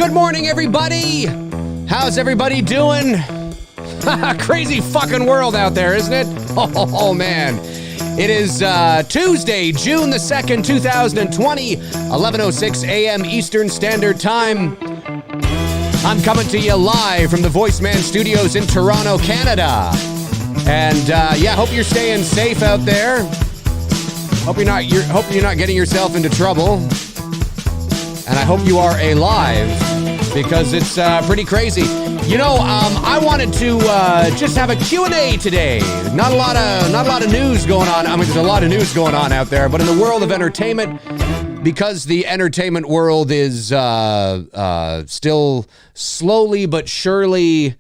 Good morning, everybody. How's everybody doing? Crazy fucking world out there, isn't it? Oh, man. It is Tuesday, June the 2nd, 2020, 11:06 a.m. Eastern Standard Time. I'm coming to you live from the VoiceMann Studios in Toronto, Canada. And hope you're staying safe out there. Hope you're not getting yourself into trouble. And I hope you are alive, because it's pretty crazy. You know, I wanted to just have a Q&A today. Not a lot of news going on. I mean, there's a lot of news going on out there, but in the world of entertainment, because the entertainment world is still slowly but surely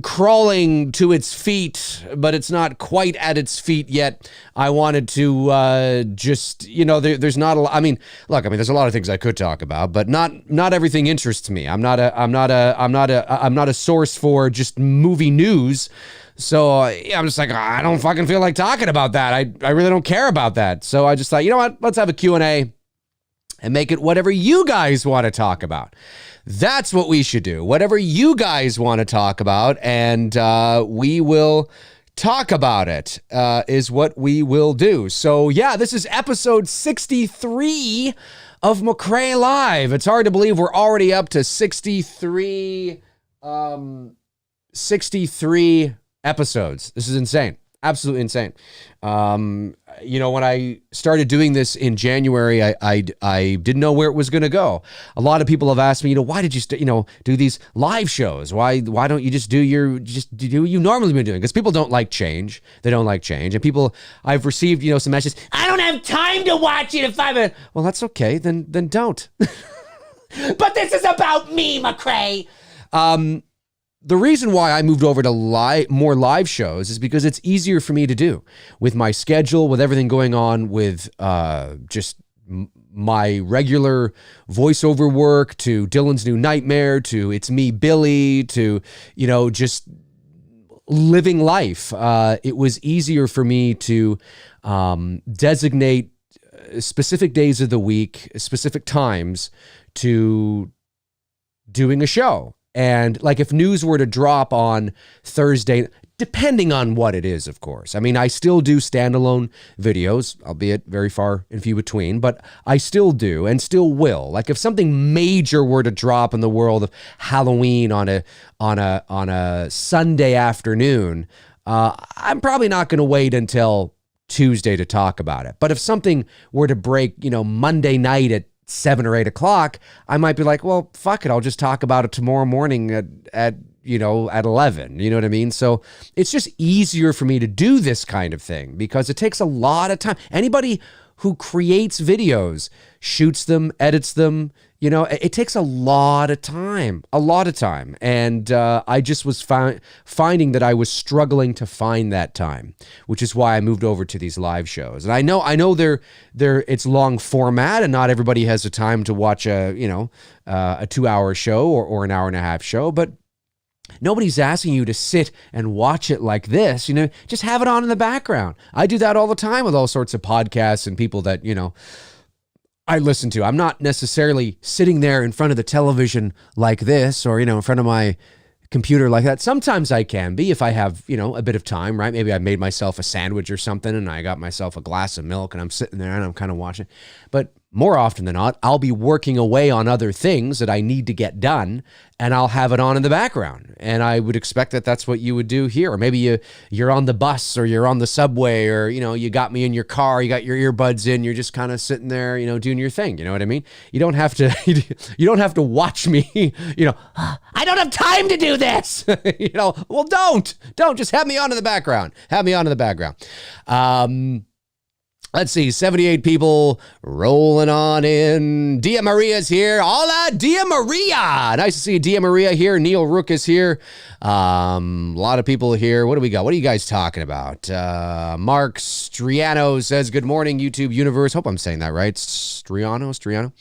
crawling to its feet, but it's not quite at its feet yet. I wanted to there's not a lot. I mean, there's a lot of things I could talk about, but not everything interests me. I'm not a source for just movie news. So I'm just like, I don't fucking feel like talking about that. I really don't care about that. So I just thought, you know what? Let's have a Q&A and make it whatever you guys want to talk about. That's what we should do. Whatever you guys want to talk about, and we will talk about it, is what we will do. So, yeah, this is episode 63 of McRae Live. It's hard to believe we're already up to 63 63 episodes. This is insane. Absolutely insane. When I started doing this in January, I didn't know where it was going to go. A lot of people have asked me, why did you do these live shows? Why don't you just do what you normally been doing? Because people don't like change. They don't like change. And I've received, some messages. I don't have time to watch it if I'm well, that's okay. Then don't. But this is about me, McRae. The reason why I moved over to more live shows is because it's easier for me to do with my schedule, with everything going on with just my regular voiceover work, to Dylan's New Nightmare, to It's Me, Billy, to, just living life. It was easier for me to designate specific days of the week, specific times to doing a show. And like if news were to drop on Thursday, depending on what it is, of course. I mean, I still do standalone videos, albeit very far and few between, but I still do and still will. Like if something major were to drop in the world of Halloween on a Sunday afternoon, I'm probably not going to wait until Tuesday to talk about it. But if something were to break, Monday night at 7 or 8 o'clock, I might be like, well, fuck it. I'll just talk about it tomorrow morning at 11. You know what I mean? So it's just easier for me to do this kind of thing because it takes a lot of time. Anybody who creates videos, shoots them, edits them, it takes a lot of time. And I just was finding that I was struggling to find that time, which is why I moved over to these live shows. And I know it's long format and not everybody has the time to watch a 2-hour show or an hour and a half show, but nobody's asking you to sit and watch it like this, just have it on in the background. I do that all the time with all sorts of podcasts and people that, I listen to. I'm not necessarily sitting there in front of the television like this or, in front of my computer like that. Sometimes I can be if I have, a bit of time, right? Maybe I made myself a sandwich or something and I got myself a glass of milk and I'm sitting there and I'm kind of watching. But more often than not, I'll be working away on other things that I need to get done and I'll have it on in the background. And I would expect that that's what you would do here. Or maybe you're on the bus or you're on the subway or, you got me in your car, you got your earbuds in, you're just kind of sitting there, doing your thing. You know what I mean? You don't have to, you don't have to watch me, I don't have time to do this. Well, don't just have me on in the background. Let's see, 78 people rolling on in. Dia Maria's here. Hola, Dia Maria. Nice to see you, Dia Maria here. Neil Rook is here. A lot of people here. What do we got? What are you guys talking about? Mark Striano says, good morning, YouTube universe. Hope I'm saying that right. Striano.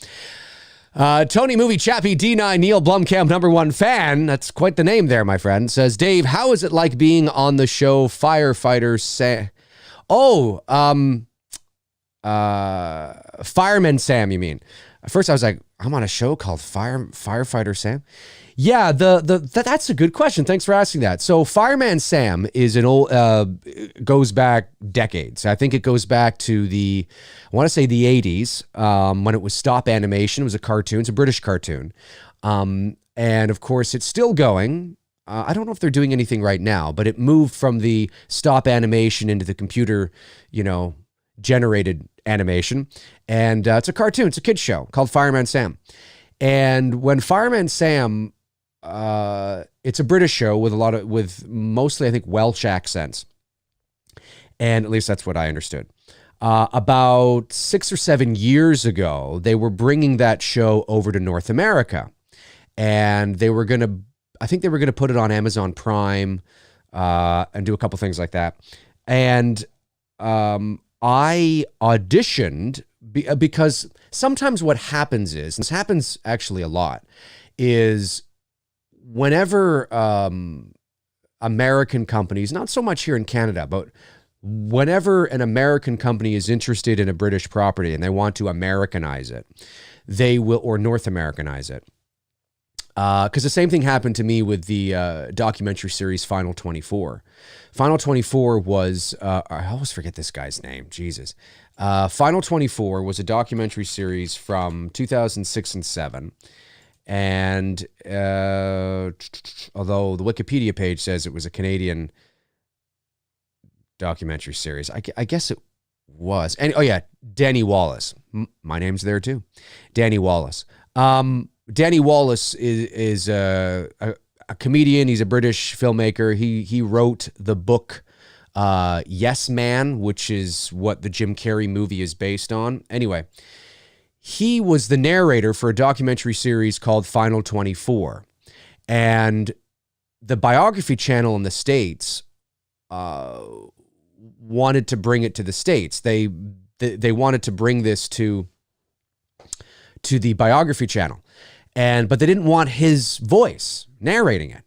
Tony Movie Chappie D9 Neil Blomkamp #1 fan. That's quite the name there, my friend. Says, Dave, how is it like being on the show Firefighter Sam? Fireman Sam, you mean? At first I was like, I'm on a show called Firefighter Sam. Yeah, that's a good question. Thanks for asking that. So Fireman Sam is an old, goes back decades. I think it goes back to I want to say the 80s, when it was stop animation. It was a cartoon. It's a British cartoon. And of course it's still going. I don't know if they're doing anything right now, but it moved from the stop animation into the computer, generated animation. And it's a cartoon. It's a kid's show called Fireman Sam. And when Fireman Sam, it's a British show with mostly, I think, Welsh accents. And at least that's what I understood. About 6 or 7 years ago, they were bringing that show over to North America. And they were going to put it on Amazon Prime, and do a couple things like that. And, I auditioned because sometimes what happens is, and this happens actually a lot, is whenever American companies, not so much here in Canada, but whenever an American company is interested in a British property and they want to Americanize it, they will, or North Americanize it. Because the same thing happened to me with the documentary series Final 24. Final 24 was, I always forget this guy's name, Jesus. Final 24 was a documentary series from 2006 and 2007. And although the Wikipedia page says it was a Canadian documentary series, I guess it was. And oh yeah, Danny Wallace. My name's there too. Danny Wallace. Danny Wallace is a comedian. He's a British filmmaker. He wrote the book Yes Man, which is what the Jim Carrey movie is based on. Anyway, he was the narrator for a documentary series called Final 24. And the Biography Channel in the States wanted to bring it to the States. They wanted to bring this to the Biography Channel. But they didn't want his voice narrating it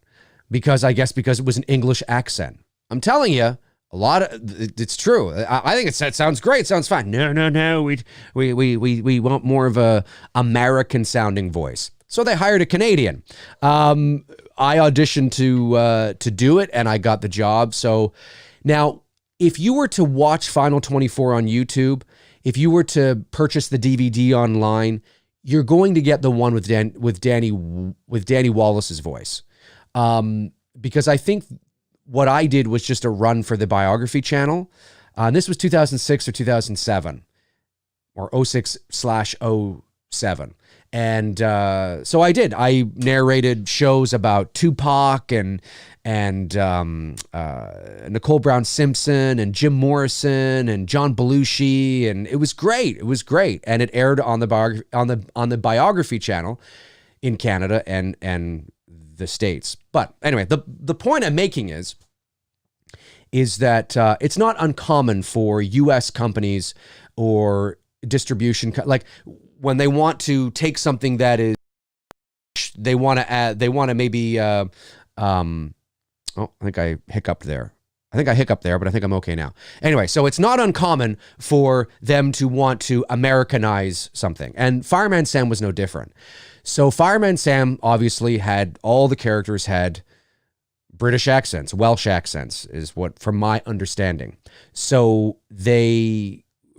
because it was an English accent. I'm telling you, it's true. I think it sounds great. It sounds fine. No. We want more of a American sounding voice. So they hired a Canadian. I auditioned to do it, and I got the job. So now, if you were to watch Final 24 on YouTube, if you were to purchase the DVD online, you're going to get the one with Danny Wallace's voice, because I think what I did was just a run for the Biography Channel. This was 2006 or 2007, or 06/07. And so I did. I narrated shows about Tupac and Nicole Brown Simpson and Jim Morrison and John Belushi, and it was great. It was great, and it aired on the Biography Channel in Canada and the States. But anyway, the point I'm making is that it's not uncommon for U.S. companies or distribution, like when they want to take something that is, they want to maybe, oh, I think I hiccuped there. But I think I'm okay now. Anyway, so it's not uncommon for them to want to Americanize something. And Fireman Sam was no different. So Fireman Sam obviously all the characters had British accents, Welsh accents is what, from my understanding. So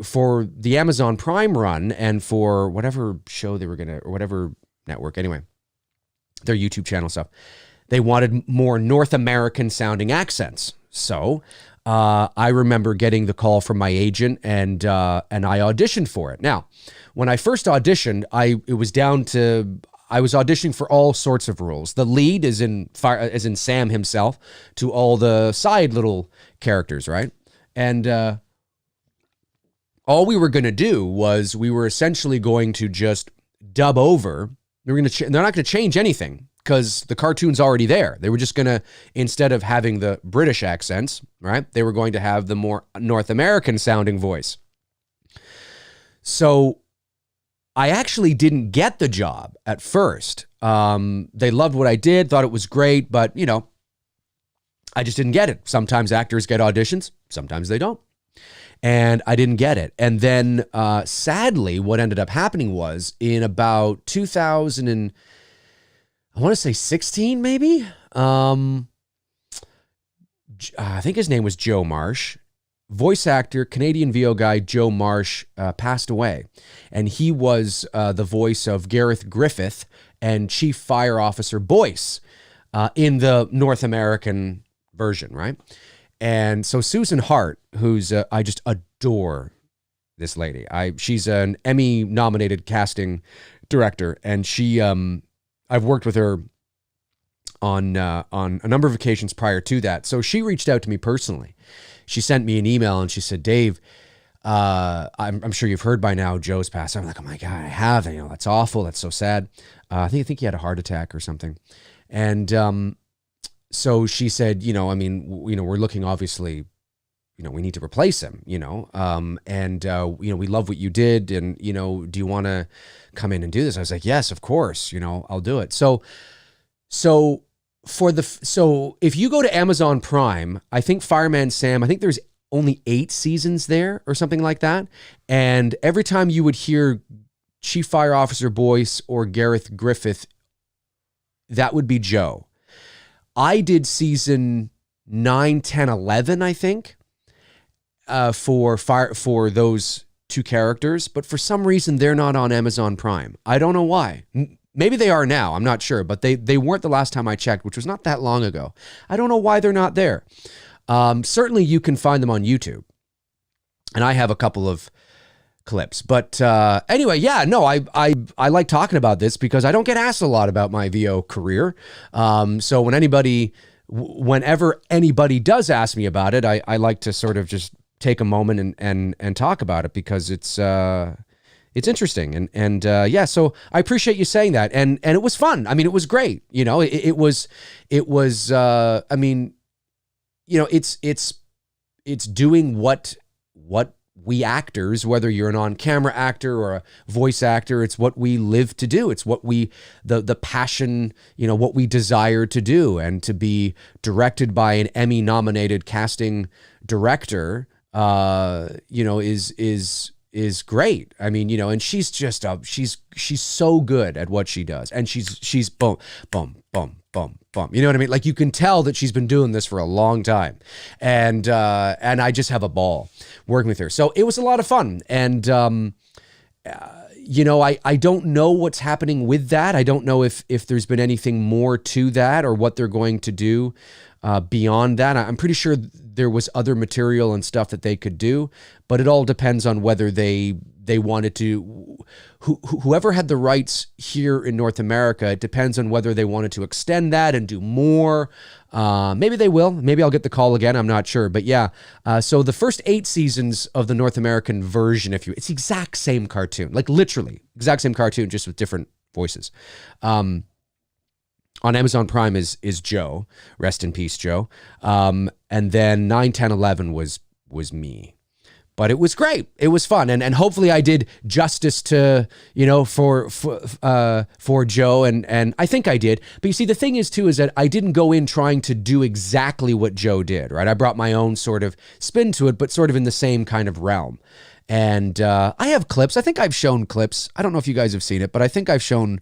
for the Amazon Prime run and for whatever show they were or whatever network, anyway, their YouTube channel stuff, they wanted more North American sounding accents. So I remember getting the call from my agent, and I auditioned for it. Now, when I first auditioned, I was auditioning for all sorts of roles. The lead is in Sam himself, to all the side little characters, right? And all we were going to do was we were essentially going to just dub over. They're not going to change anything because the cartoon's already there. They were just going to, instead of having the British accents, right, they were going to have the more North American sounding voice. So I actually didn't get the job at first. They loved what I did, thought it was great, but, I just didn't get it. Sometimes actors get auditions, sometimes they don't. And I didn't get it. And then, sadly, what ended up happening was in about 2016, maybe? I think his name was Joe Marsh. Voice actor, Canadian VO guy Joe Marsh passed away. And he was the voice of Gareth Griffith and Chief Fire Officer Boyce in the North American version, right? And so Susan Hart, who's I just adore this lady. She's an Emmy-nominated casting director, and she I've worked with her on a number of occasions prior to that. So she reached out to me personally. She sent me an email and she said, "Dave, I'm sure you've heard by now Joe's passed." I'm like, "Oh my God, I have. That's awful. That's so sad." I think he had a heart attack or something, and so she said, we're looking, obviously, we need to replace him, and we love what you did. And, do you want to come in and do this? I was like, yes, of course, I'll do it. So if you go to Amazon Prime, I think Fireman Sam, I think there's only 8 seasons there or something like that. And every time you would hear Chief Fire Officer Boyce or Gareth Griffith, that would be Joe. I did season 9, 10, 11, I think, for those 2 characters, but for some reason they're not on Amazon Prime. I don't know why. Maybe they are now. I'm not sure, but they weren't the last time I checked, which was not that long ago. I don't know why they're not there. Certainly you can find them on YouTube. And I have a couple of clips. But anyway, yeah, no, I like talking about this because I don't get asked a lot about my VO career. So whenever anybody does ask me about it, I like to sort of just take a moment and talk about it because it's interesting. And yeah, so I appreciate you saying that. And it was fun. I mean, it was great. You know, it was I mean, you know, it's doing what we actors, whether you're an on-camera actor or a voice actor, it's what we live to do. It's what the passion, you know, what we desire to do, and to be directed by an Emmy-nominated casting director, you know, is great. I mean, you know, and she's just she's so good at what she does, and she's boom, boom, boom, boom, boom. You know what I mean? Like, you can tell that she's been doing this for a long time, and I just have a ball working with her. So it was a lot of fun, and you know, I don't know what's happening with that. I don't know if there's been anything more to that or what they're going to do beyond that. I'm pretty sure there was other material and stuff that they could do, but it all depends on whether they wanted to, whoever had the rights here in North America, it depends on whether they wanted to extend that and do more. Maybe they will. Maybe I'll get the call again. I'm not sure. But yeah, so the first 8 seasons of the North American version, it's the exact same cartoon, like literally exact same cartoon, just with different voices. On Amazon Prime is Joe. Rest in peace, Joe. And then 9, 10, 11 was me. But it was great. It was fun, and hopefully I did justice to, you know, for Joe, and I think I did. But you see, the thing is too is that I didn't go in trying to do exactly what Joe did, right? I brought my own sort of spin to it, but sort of in the same kind of realm. And I have clips. I think I've shown clips. I don't know if you guys have seen it, but I think I've shown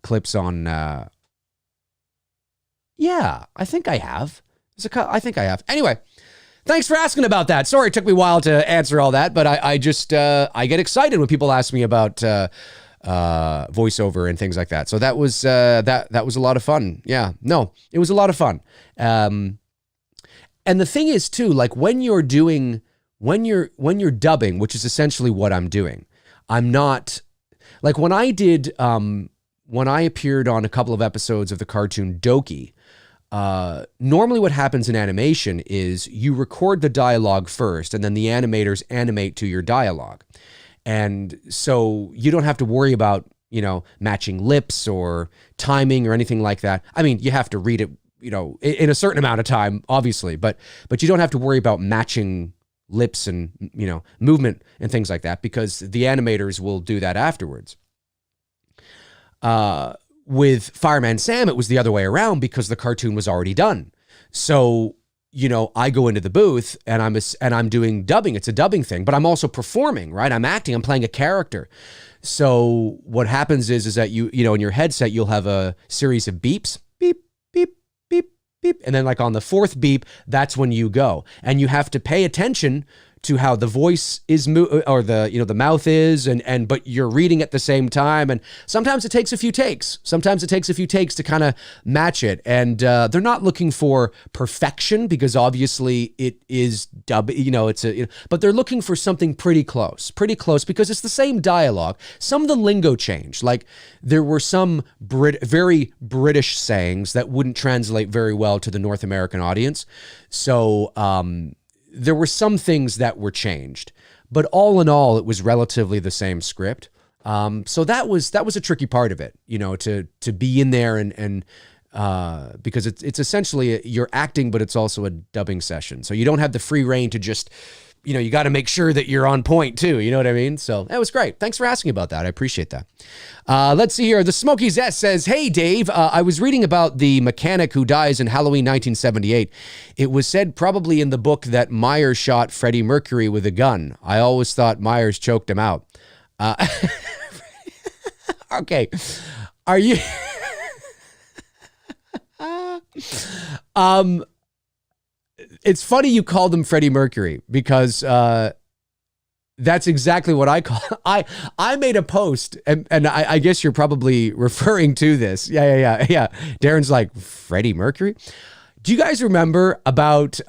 clips on. Yeah, I think I have. I think I have. Anyway. Thanks for asking about that. Sorry, it took me a while to answer all that, but I just I get excited when people ask me about voiceover and things like that. So that was that was a lot of fun. Yeah, no, it was a lot of fun. And the thing is too, like when you're dubbing, which is essentially what I'm doing. I'm not like when I appeared on a couple of episodes of the cartoon Doki. Normally what happens in animation is you record the dialogue first and then the animators animate to your dialogue. And so you don't have to worry about, you know, matching lips or timing or anything like that. I mean, you have to read it, you know, in a certain amount of time, obviously, but you don't have to worry about matching lips and, you know, movement and things like that because the animators will do that afterwards. With Fireman Sam, it was the other way around because the cartoon was already done. So, you know, I go into the booth and I'm doing dubbing. It's a dubbing thing, but I'm also performing, right? I'm acting, I'm playing a character. So what happens is that you know, in your headset, you'll have a series of beeps, beep, beep, beep, beep. And then like on the 4th beep, that's when you go. And you have to pay attention to how the voice is or the, you know, the mouth is but you're reading at the same time, and sometimes it takes a few takes to kind of match it, and they're not looking for perfection because obviously it is you know, it's but they're looking for something pretty close because it's the same dialogue. Some of the lingo changed, like there were some very British sayings that wouldn't translate very well to the North American audience, so there were some things that were changed, but all in all, it was relatively the same script. So that was a tricky part of it, you know, to be in there and because it's essentially you're acting, but it's also a dubbing session. So you don't have the free reign to just, you know, you got to make sure that you're on point too. You know what I mean? So that was great. Thanks for asking about that. I appreciate that. Let's see here. The Smokies S says, "Hey Dave, I was reading about the mechanic who dies in Halloween 1978. It was said probably in the book that Myers shot Freddie Mercury with a gun. I always thought Myers choked him out." Okay. Are you it's funny you called him Freddie Mercury because That's exactly what I call. I made a post, and I guess you're probably referring to this. Yeah. Darren's like, Freddie Mercury. Do you guys remember about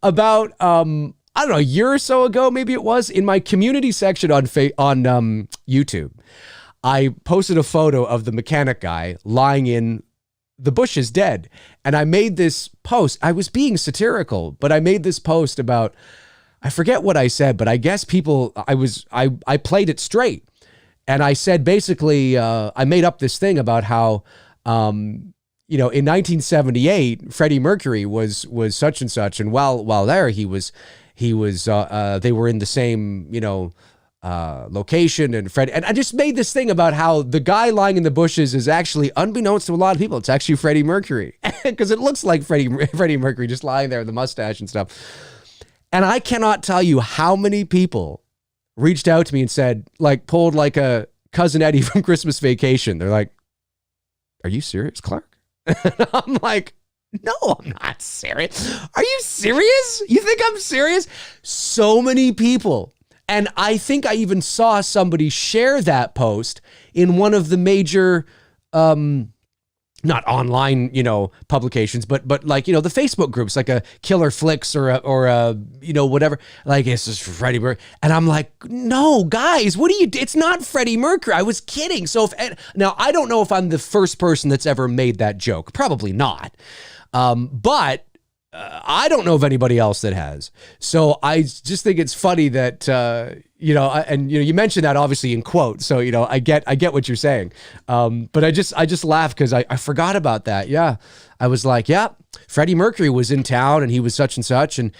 about I don't know, a year or so ago, maybe it was, in my community section on YouTube, I posted a photo of the mechanic guy lying in the bushes dead. And I made this post. I was being satirical, but I made this post about, I forget what I said, but I guess people, I played it straight. And I said, basically, I made up this thing about how, in 1978, Freddie Mercury was such and such. And while there, they were in the same, location, and I just made this thing about how the guy lying in the bushes is actually, unbeknownst to a lot of people, it's actually Freddie Mercury, because it looks like Freddie Mercury just lying there with the mustache and stuff. And I cannot tell you how many people reached out to me and said, like, pulled like a Cousin Eddie from Christmas Vacation. They're like, "Are you serious, Clark?" And I'm like, "No, I'm not serious. Are you serious? You think I'm serious?" So many people. And I think I even saw somebody share that post in one of the major, not online, publications, but like, the Facebook groups, like a Killer Flicks or a whatever, like, it's just Freddie Mercury. And I'm like, no, guys, what do you do? It's not Freddie Mercury. I was kidding. So now I don't know if I'm the first person that's ever made that joke. Probably not. But I don't know of anybody else that has. So I just think it's funny that, you mentioned that obviously in quotes. So, I get what you're saying. But I just laugh because I forgot about that. Yeah. I was like, yeah, Freddie Mercury was in town and he was such and such. And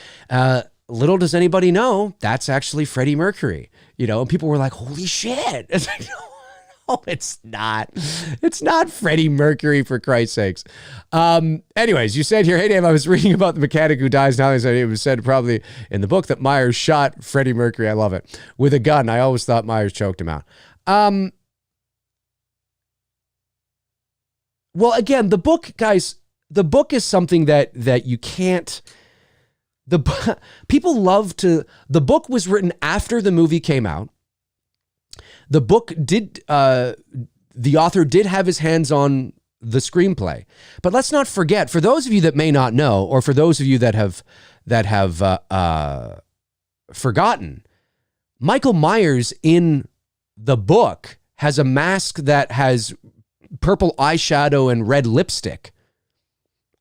little does anybody know, that's actually Freddie Mercury, and people were like, holy shit. It's like, no, it's not. It's not Freddie Mercury, for Christ's sakes. Anyways, you said here, hey, Dave, I was reading about the mechanic who dies now. It was said probably in the book that Myers shot Freddie Mercury. I love it. With a gun. I always thought Myers choked him out. Well, again, the book, guys, the book is something that you can't... People love to... The book was written after the movie came out. The book did, the author did have his hands on the screenplay, but let's not forget, for those of you that may not know, or for those of you that have forgotten, Michael Myers in the book has a mask that has purple eyeshadow and red lipstick.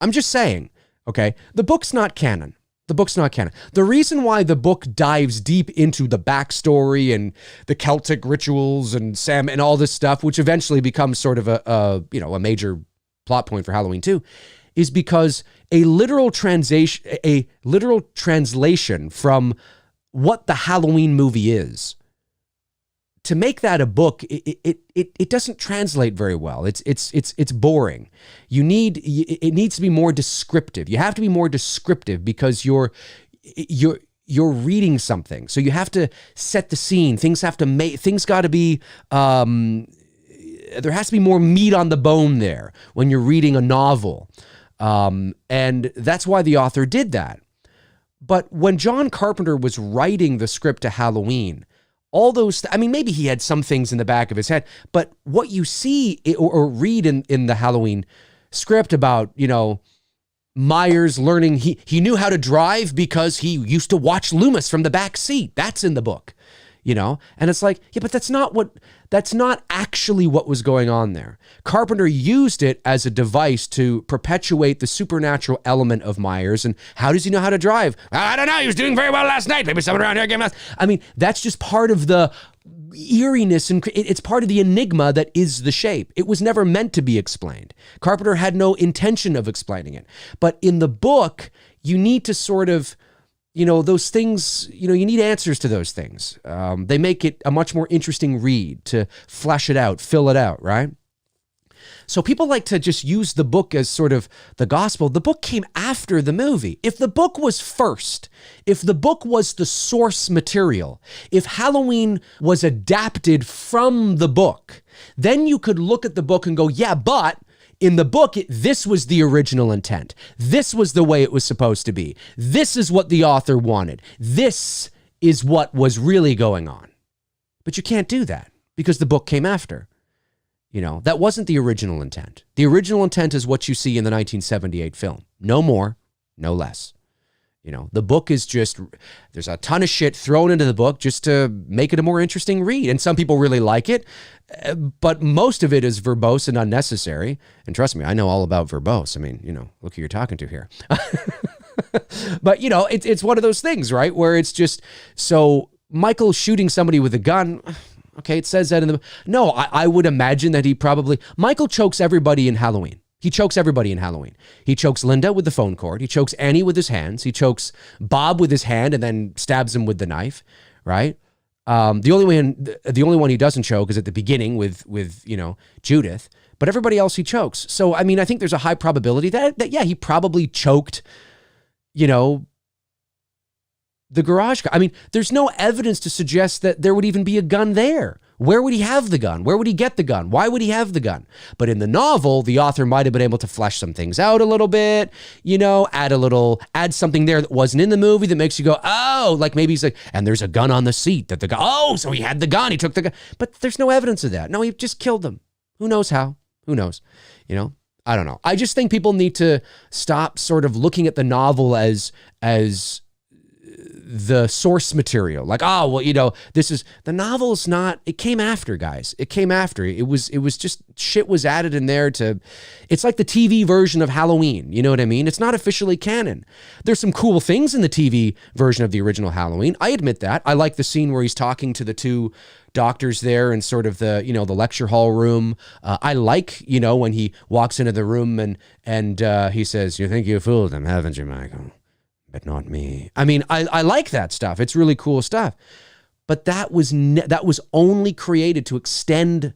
I'm just saying, okay? The book's not canon. The reason why the book dives deep into the backstory and the Celtic rituals and Sam and all this stuff, which eventually becomes sort of a major plot point for Halloween 2, is because a literal translation from what the Halloween movie is, to make that a book, it doesn't translate very well. It's boring. It needs to be more descriptive. You have to be more descriptive because you're reading something. So you have to set the scene. Things got to be, there has to be more meat on the bone there when you're reading a novel. And that's why the author did that. But when John Carpenter was writing the script to Halloween, all those, maybe he had some things in the back of his head, but what you see or read in the Halloween script about, Myers learning, he knew how to drive because he used to watch Loomis from the back seat. That's in the book, and it's like, yeah, but that's not actually what was going on there. Carpenter used it as a device to perpetuate the supernatural element of Myers. And how does he know how to drive? I don't know. He was doing very well last night. Maybe someone around here gave him that's just part of the eeriness, and it's part of the enigma that is the shape. It was never meant to be explained. Carpenter had no intention of explaining it. But in the book, you need to sort of, those things, you need answers to those things. They make it a much more interesting read to flesh it out, fill it out, right? So people like to just use the book as sort of the gospel. The book came after the movie. If the book was first, if the book was the source material, if Halloween was adapted from the book, then you could look at the book and go, yeah, but In the book, this was the original intent. This was the way it was supposed to be. This is what the author wanted. This is what was really going on. But you can't do that because the book came after. You know, that wasn't the original intent. The original intent is what you see in the 1978 film. No more, no less. You know, the book is just, there's a ton of shit thrown into the book just to make it a more interesting read. And some people really like it, but most of it is verbose and unnecessary. And trust me, I know all about verbose. I mean, you know, look who you're talking to here. But, you know, it's one of those things, right? Where it's just, so Michael shooting somebody with a gun, okay, it says that in the, no, I would imagine that Michael chokes everybody in Halloween. He chokes everybody in Halloween. He chokes Linda with the phone cord. He chokes Annie with his hands. He chokes Bob with his hand and then stabs him with the knife, right? The only one he doesn't choke is at the beginning with you know, Judith. But everybody else he chokes. So, I mean, I think there's a high probability that yeah, he probably choked, you know, the garage guy. I mean, there's no evidence to suggest that there would even be a gun there. Where would he have the gun? Where would he get the gun? Why would he have the gun? But in the novel, the author might have been able to flesh some things out a little bit, you know, add something there that wasn't in the movie that makes you go, oh, like maybe he's like, and there's a gun on the seat that the guy, oh, so he had the gun, he took the gun. But there's no evidence of that. No, he just killed them. Who knows how? Who knows? You know, I don't know. I just think people need to stop sort of looking at the novel as the source material. Like, oh, well, you know, the novel's not, it came after, guys. It came after. It was just, shit was added in there it's like the TV version of Halloween. You know what I mean? It's not officially canon. There's some cool things in the TV version of the original Halloween. I admit that. I like the scene where he's talking to the two doctors there in sort of the, you know, the lecture hall room. I like, you know, when he walks into the room and he says, you think you fooled them, haven't you, Michael? But not me. I mean, I like that stuff. It's really cool stuff. But that was only created to extend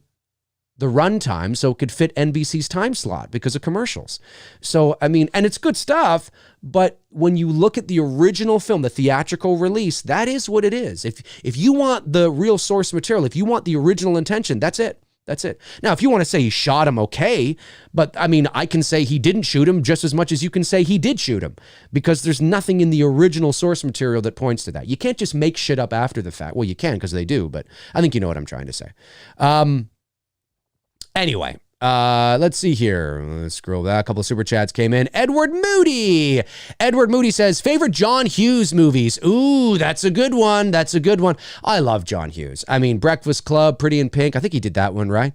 the runtime so it could fit NBC's time slot because of commercials. So, I mean, and it's good stuff, but when you look at the original film, the theatrical release, that is what it is. If you want the real source material, if you want the original intention, that's it. That's it. Now, if you want to say he shot him, okay. But I mean, I can say he didn't shoot him just as much as you can say he did shoot him because there's nothing in the original source material that points to that. You can't just make shit up after the fact. Well, you can because they do, but I think you know what I'm trying to say. Anyway, let's see here. Let's scroll back. A couple of super chats came in. Edward Moody. Edward Moody says, favorite John Hughes movies. Ooh, that's a good one. That's a good one. I love John Hughes. I mean, Breakfast Club, Pretty in Pink. I think he did that one, right?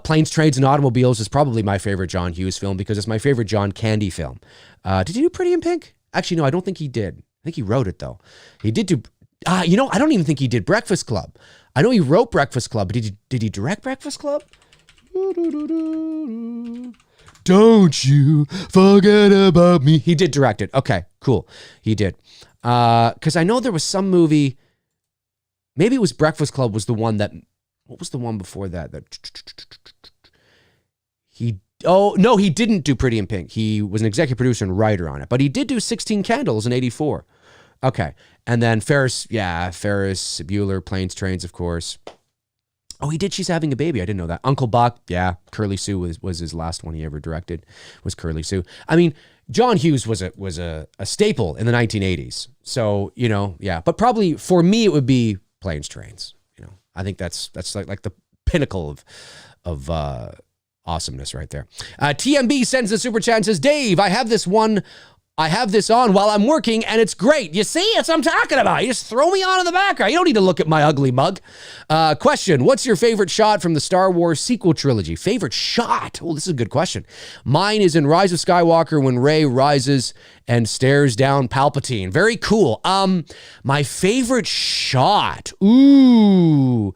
Planes, Trains, and Automobiles is probably my favorite John Hughes film because it's my favorite John Candy film. Did he do Pretty in Pink? Actually, no, I don't think he did. I think he wrote it, though. He did do... you know, I don't even think he did Breakfast Club. I know he wrote Breakfast Club, but did he direct Breakfast Club? Don't you forget about me. He did direct it. Okay, cool. He did. Because I know there was some movie, maybe it was Breakfast Club was the one that, what was the one before that? No, he didn't do Pretty in Pink. He was an executive producer and writer on it, but he did do 16 Candles in 84. Okay. And then Ferris Bueller, Planes, Trains, of course. Oh, he did She's Having a Baby. I didn't know that. Uncle Buck, yeah. Curly Sue was his last one he ever directed, was Curly Sue. I mean, John Hughes was a staple in the 1980s. So, you know, yeah. But probably for me, it would be Planes, Trains. You know, I think that's like the pinnacle of awesomeness right there. TMB sends a super chat and says, Dave, I have this on while I'm working, and it's great. You see, that's what I'm talking about. You just throw me on in the background. You don't need to look at my ugly mug. Question, what's your favorite shot from the Star Wars sequel trilogy? Favorite shot? Oh, this is a good question. Mine is in Rise of Skywalker when Rey rises and stares down Palpatine. Very cool. My favorite shot? Ooh.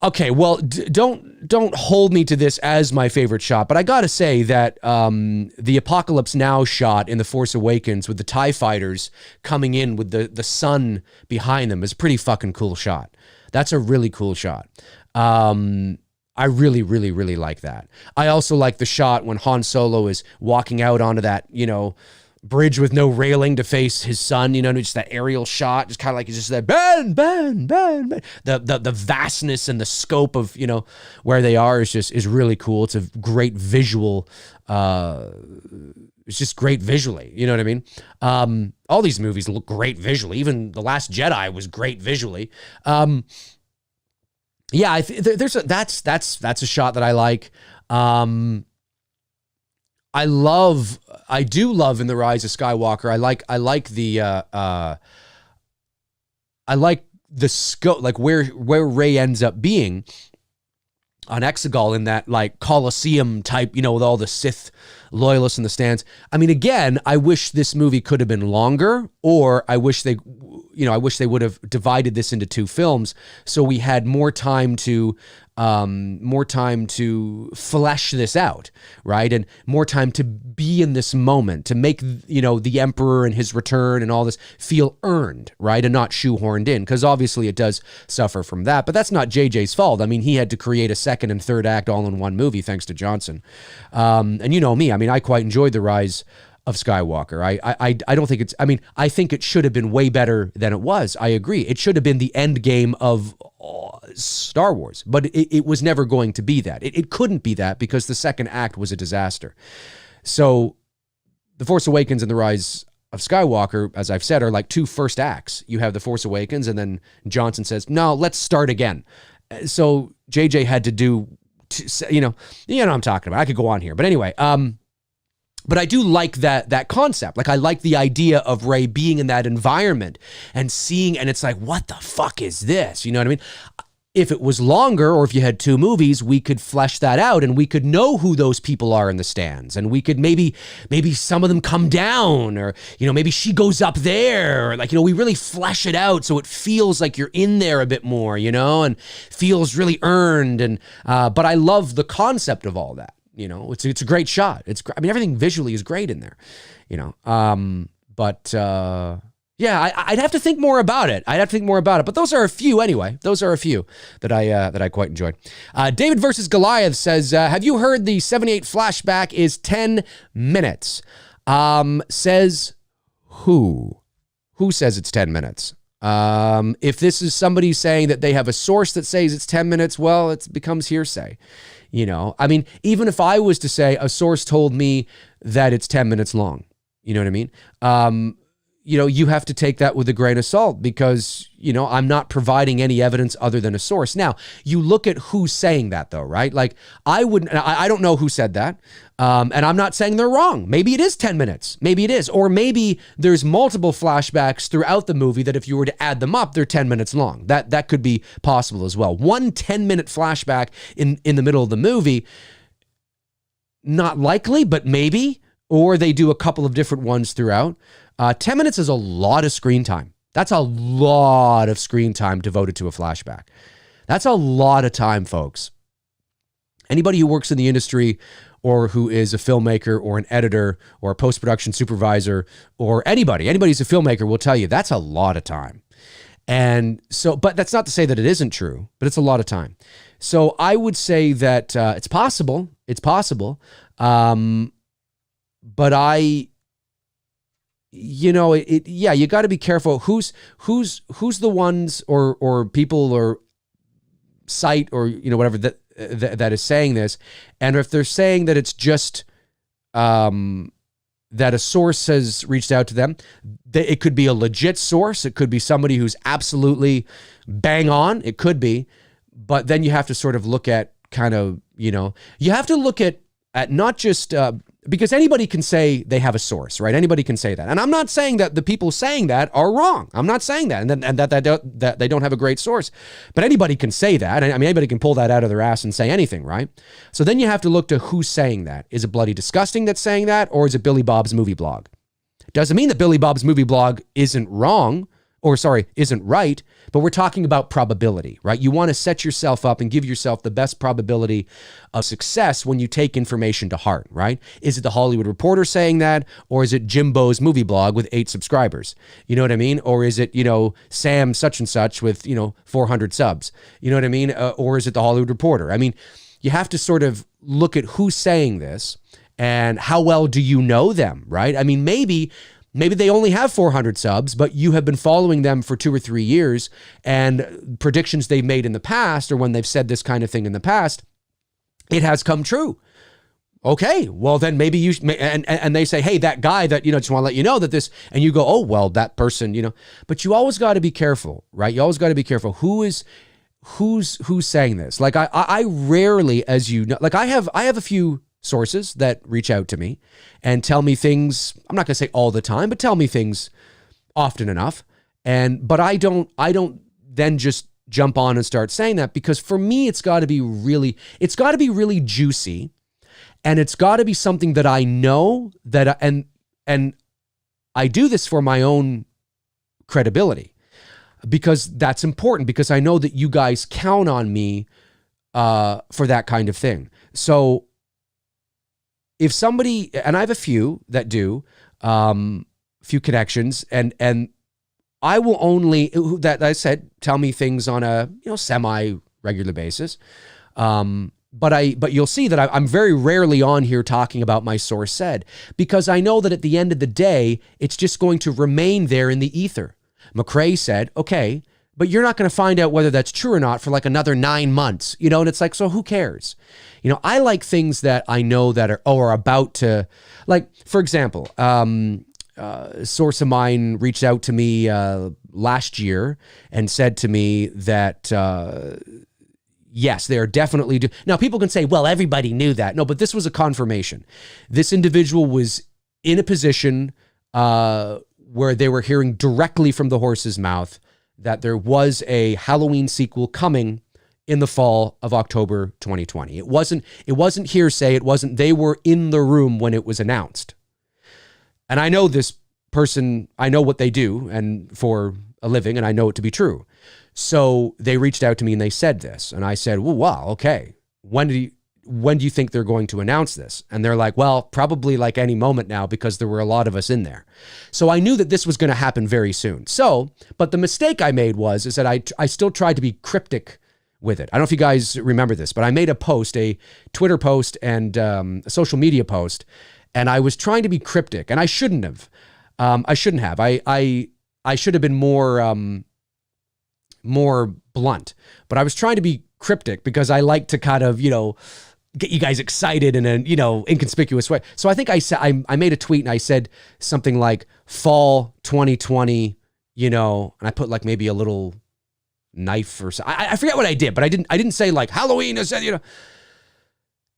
Okay, well, don't hold me to this as my favorite shot, but I gotta say that the Apocalypse Now shot in The Force Awakens with the TIE fighters coming in with the sun behind them is a pretty fucking cool shot. That's a really cool shot. I really, really, really like that. I also like the shot when Han Solo is walking out onto that, you know, bridge with no railing to face his son, just that aerial shot, just kind of like it's just that Ben. The vastness and the scope of, where they are is really cool. It's a great visual, it's just great visually. You know what I mean? All these movies look great visually. Even The Last Jedi was great visually. Yeah, that's a shot that I like. I do love in The Rise of Skywalker. I like the scope, like where Rey ends up being on Exegol in that like Colosseum type, with all the Sith loyalists in the stands. I mean, again, I wish this movie could have been longer, or I wish they would have divided this into 2 films so we had more time to flesh this out, right? And more time to be in this moment, to make, the Emperor and his return and all this feel earned, right? And not shoehorned in, because obviously it does suffer from that. But that's not JJ's fault. I mean, he had to create a second and third act all in one movie, thanks to Johnson. And you know me, I mean, I quite enjoyed The Rise of Skywalker. I don't think it's, I mean, I think it should have been way better than it was. I agree. It should have been the end game of Star Wars, but it was never going to be that. It couldn't be that because the second act was a disaster. So The Force Awakens and The Rise of Skywalker, as I've said, are like 2 first acts. You have The Force Awakens and then Johnson says, no, let's start again. So JJ had to do, what I'm talking about. I could go on here, but anyway, but I do like that concept. Like, I like the idea of Rey being in that environment and seeing, and it's like, what the fuck is this? You know what I mean? If it was longer, or if you had 2 movies, we could flesh that out and we could know who those people are in the stands. And we could maybe some of them come down, or, maybe she goes up there, or like, we really flesh it out so it feels like you're in there a bit more, and feels really earned. And, but I love the concept of all that. It's a great shot. Everything visually is great in there, yeah, I'd have to think more about it. But those are a few anyway. Those are a few that I quite enjoyed. David versus Goliath says, have you heard the 78 flashback is 10 minutes? Says who? Who says it's 10 minutes? If this is somebody saying that they have a source that says it's 10 minutes, well, it becomes hearsay. Even if I was to say a source told me that it's 10 minutes long, you know what I mean? You have to take that with a grain of salt because, I'm not providing any evidence other than a source. Now, you look at who's saying that though, right? Like I don't know who said that. And I'm not saying they're wrong. Maybe it is 10 minutes. Maybe it is. Or maybe there's multiple flashbacks throughout the movie that if you were to add them up, they're 10 minutes long. That could be possible as well. One 10-minute flashback in the middle of the movie, not likely, but maybe. Or they do a couple of different ones throughout. 10 minutes is a lot of screen time. That's a lot of screen time devoted to a flashback. That's a lot of time, folks. Anybody who works in the industry or who is a filmmaker or an editor or a post-production supervisor or anybody who's a filmmaker will tell you that's a lot of time. And so, but that's not to say that it isn't true, but it's a lot of time. So I would say that it's possible. But you got to be careful. Who's the ones or people or site or, whatever that is saying this. And if they're saying that it's just, that a source has reached out to them, it could be a legit source. It could be somebody who's absolutely bang on. It could be, but then you have to sort of look at you have to look at not just, because anybody can say they have a source, right? Anybody can say that. And I'm not saying that the people saying that are wrong. I'm not saying that. And that they don't have a great source. But anybody can say that. Anybody can pull that out of their ass and say anything, right? So then you have to look to who's saying that. Is it Bloody Disgusting that's saying that? Or is it Billy Bob's Movie Blog? Doesn't mean that Billy Bob's Movie Blog isn't wrong, isn't right, but we're talking about probability, right? You want to set yourself up and give yourself the best probability of success when you take information to heart, right? Is it the Hollywood Reporter saying that, or is it Jimbo's Movie Blog with 8 subscribers? You know what I mean? Or is it, Sam such and such with, 400 subs? You know what I mean? Or is it the Hollywood Reporter? You have to sort of look at who's saying this And how well do you know them, right? I mean, maybe they only have 400 subs, but you have been following them for 2 or 3 years, and predictions they've made in the past, or when they've said this kind of thing in the past, it has come true. Okay, well then maybe you, and they say, hey, that guy that, just want to let you know that this, and you go, oh, well, that person, but you always got to be careful, right? You always got to be careful. Who's saying this? Like I rarely, as you know, like I have a few sources that reach out to me and tell me things. I'm not going to say all the time, but tell me things often enough. But I don't then just jump on and start saying that, because for me, it's got to be really juicy. And it's got to be something that I know that, and I do this for my own credibility, because that's important, because I know that you guys count on me for that kind of thing. So if somebody, and I have a few that do, few connections, and I will only, that I said, tell me things on a semi-regular basis. But you'll see that I'm very rarely on here talking about my source said, because I know that at the end of the day, it's just going to remain there in the ether. McRae said, okay, but you're not going to find out whether that's true or not for like another 9 months, and it's like, so who cares? I like things that I know that are about to, like, for example, a source of mine reached out to me last year and said to me that, yes, they are definitely now, people can say, well, everybody knew that. No, but this was a confirmation. This individual was in a position where they were hearing directly from the horse's mouth that there was a Halloween sequel coming in the fall of October 2020. It wasn't hearsay. They were in the room when it was announced. And I know this person, I know what they do and for a living, and I know it to be true. So they reached out to me and they said this, and I said, well, wow, okay. When do you think they're going to announce this? And they're like, well, probably like any moment now, because there were a lot of us in there. So I knew that this was going to happen very soon. So, but the mistake I made is that I still tried to be cryptic with it. I don't know if you guys remember this, but I made a Twitter post and a social media post, and I was trying to be cryptic, and I shouldn't have. I should have been more blunt, but I was trying to be cryptic because I like to kind of, get you guys excited in an, inconspicuous way. So I think I made a tweet and I said something like fall 2020, and I put like maybe a little knife or so. I forget what I did, but I didn't say like Halloween. I said,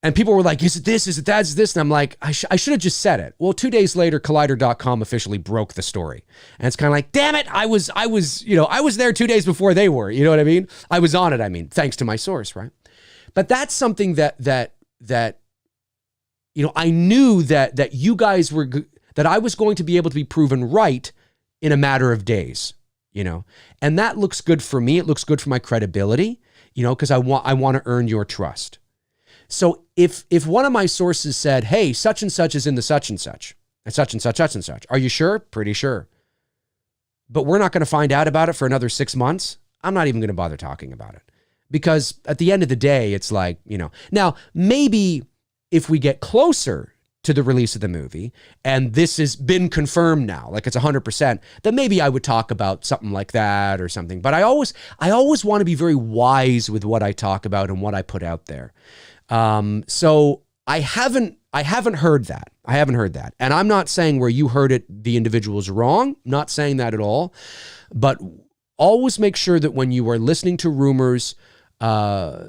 and people were like, is it this? Is it that? Is it this? And I'm like, I should have just said it. Well, 2 days later, Collider.com officially broke the story. And it's kind of like, damn it. I was there 2 days before they were, you know what I mean? I was on it. Thanks to my source. Right. But that's something that I knew that you guys that I was going to be able to be proven right in a matter of days, and that looks good for me. It looks good for my credibility, because I want to earn your trust. So if one of my sources said, hey, such and such is in the such and such, and such and such, such and such, are you sure? Pretty sure. But we're not going to find out about it for another 6 months. I'm not even going to bother talking about it, because at the end of the day, it's like, now maybe if we get closer to the release of the movie and this has been confirmed now, like it's 100%, then maybe I would talk about something like that or something. But I always want to be very wise with what I talk about and what I put out there. So I haven't heard that. I haven't heard that. And I'm not saying where you heard it, the individual's wrong. Not saying that at all. But always make sure that when you are listening to rumors, who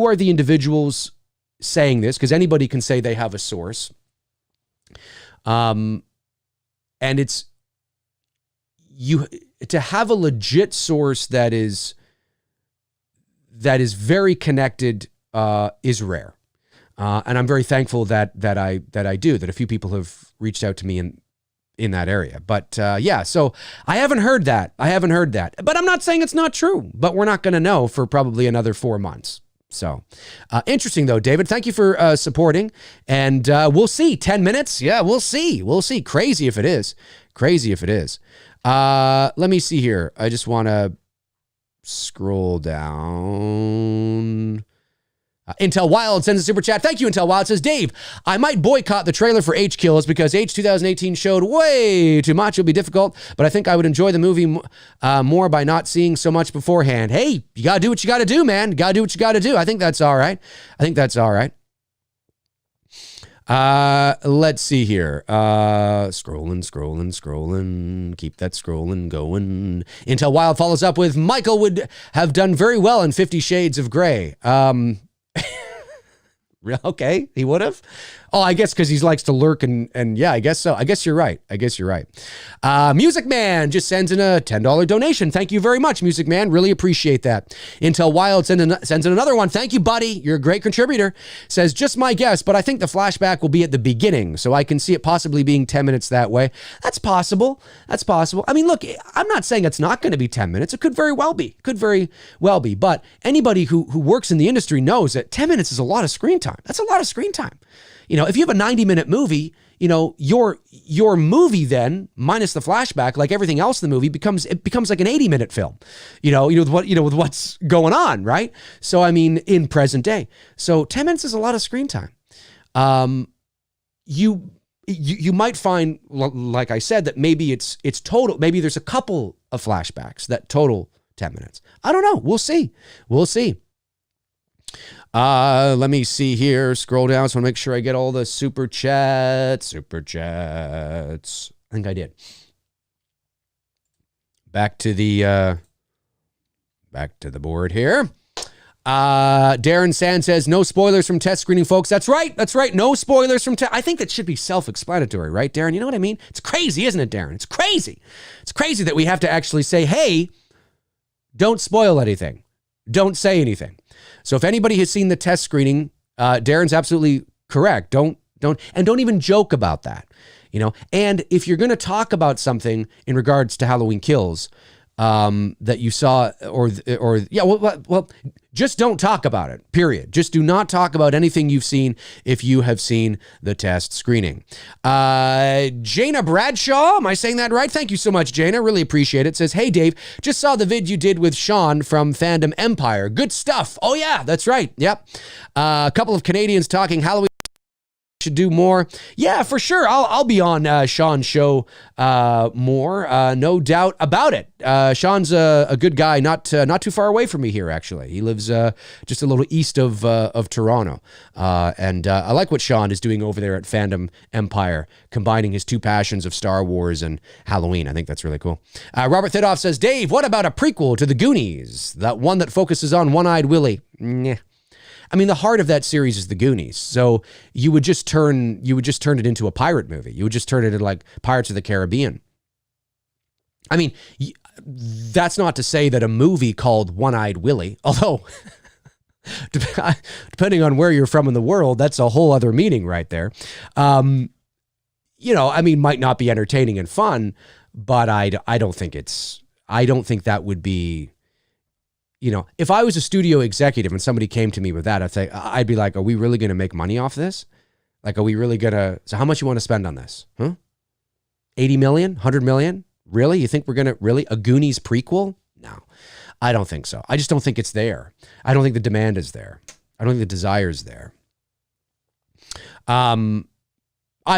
are the individuals saying this? Because anybody can say they have a source. And it's to have a legit source that is very connected is rare. And I'm very thankful that I do, that a few people have reached out to me in that area. But so I haven't heard that. But I'm not saying it's not true, but we're not going to know for probably another 4 months. So interesting though, David, thank you for supporting, and we'll see. 10 minutes. Yeah, we'll see. Crazy if it is. Let me see here. I just want to scroll down. Intel Wild sends a super chat. Thank you, Intel Wild. Says, Dave, I might boycott the trailer for H Kills because H 2018 showed way too much. It'll be difficult, but I think I would enjoy the movie more by not seeing so much beforehand. Hey, you got to do what you got to do, man. You got to do what you got to do. I think that's all right. Let's see here. Scrolling. Keep that scrolling going. Intel Wild follows up with, Michael would have done very well in 50 Shades of Grey. Okay, he would have. Oh, I guess because he likes to lurk and yeah, I guess so. I guess you're right. Music Man just sends in a $10 donation. Thank you very much, Music Man. Really appreciate that. Intel Wild sends in another one. Thank you, buddy. You're a great contributor. Says, just my guess, but I think the flashback will be at the beginning, so I can see it possibly being 10 minutes that way. That's possible. I mean, look, I'm not saying it's not going to be 10 minutes. It could very well be. But anybody who works in the industry knows that 10 minutes is a lot of screen time. That's a lot of screen time. You know, if you have a 90-minute movie, you know, your movie then, minus the flashback, like everything else in the movie, becomes like an 80-minute film. With what's going on, right? So I mean, in present day. So 10 minutes is a lot of screen time. You might find, like I said, that maybe it's total. Maybe there's a couple of flashbacks that total 10 minutes. I don't know. We'll see. Let me see here. Scroll down. So I want to make sure I get all the super chats. I think I did. Back to the board here. Darren Sand says, no spoilers from test screening, folks. That's right. No spoilers from test. I think that should be self-explanatory, right, Darren? You know what I mean? It's crazy, isn't it, Darren? It's crazy. It's crazy that we have to actually say, hey, don't spoil anything. Don't say anything. So if anybody has seen the test screening, Darren's absolutely correct. Don't even joke about that, you know. And if you're going to talk about something in regards to Halloween Kills that you saw, just don't talk about it. Period. Just do not talk about anything you've seen if you have seen the test screening. Jana Bradshaw, am I saying that right? Thank you so much, Jana. Really appreciate it. Says, hey, Dave, just saw the vid you did with Sean from Fandom Empire. Good stuff. Oh, yeah, that's right. Yep. A couple of Canadians talking Halloween. Should do more. Yeah, for sure. I'll be on Sean's show more. No doubt about it. Sean's a good guy, not too far away from me here. Actually, he lives just a little east of Toronto, and I like what Sean is doing over there at Fandom Empire, combining his two passions of Star Wars and Halloween. I think that's really cool. Robert Thidoff says, Dave, what about a prequel to the Goonies? That one that focuses on One-Eyed Willie. Nah. I mean, the heart of that series is the Goonies. So you would just turn it into a pirate movie. You would just turn it into like Pirates of the Caribbean. I mean, that's not to say that a movie called One-Eyed Willie, although depending on where you're from in the world, that's a whole other meaning right there. I mean, might not be entertaining and fun, but I don't think that would be. You know, if I was a studio executive and somebody came to me with that, I'd be like, are we really going to make money off this? Like, are we really going to, so how much you want to spend on this? Huh? 80 million, 100 million? Really? You think we're going to, really? A Goonies prequel? No, I don't think so. I just don't think it's there. I don't think the demand is there. I don't think the desire is there. I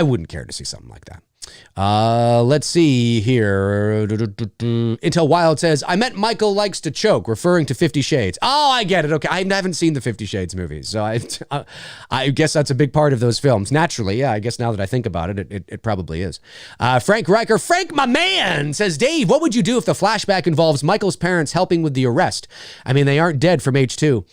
wouldn't care to see something like that. Let's see here. Intel Wild says, I meant Michael likes to choke, referring to 50 Shades. Oh, I get it. Okay. I haven't seen the 50 Shades movies, so I guess that's a big part of those films. Naturally, yeah, I guess now that I think about it, it probably is. Frank Riker, Frank, my man, says, Dave, what would you do if the flashback involves Michael's parents helping with the arrest? I mean, they aren't dead from H2.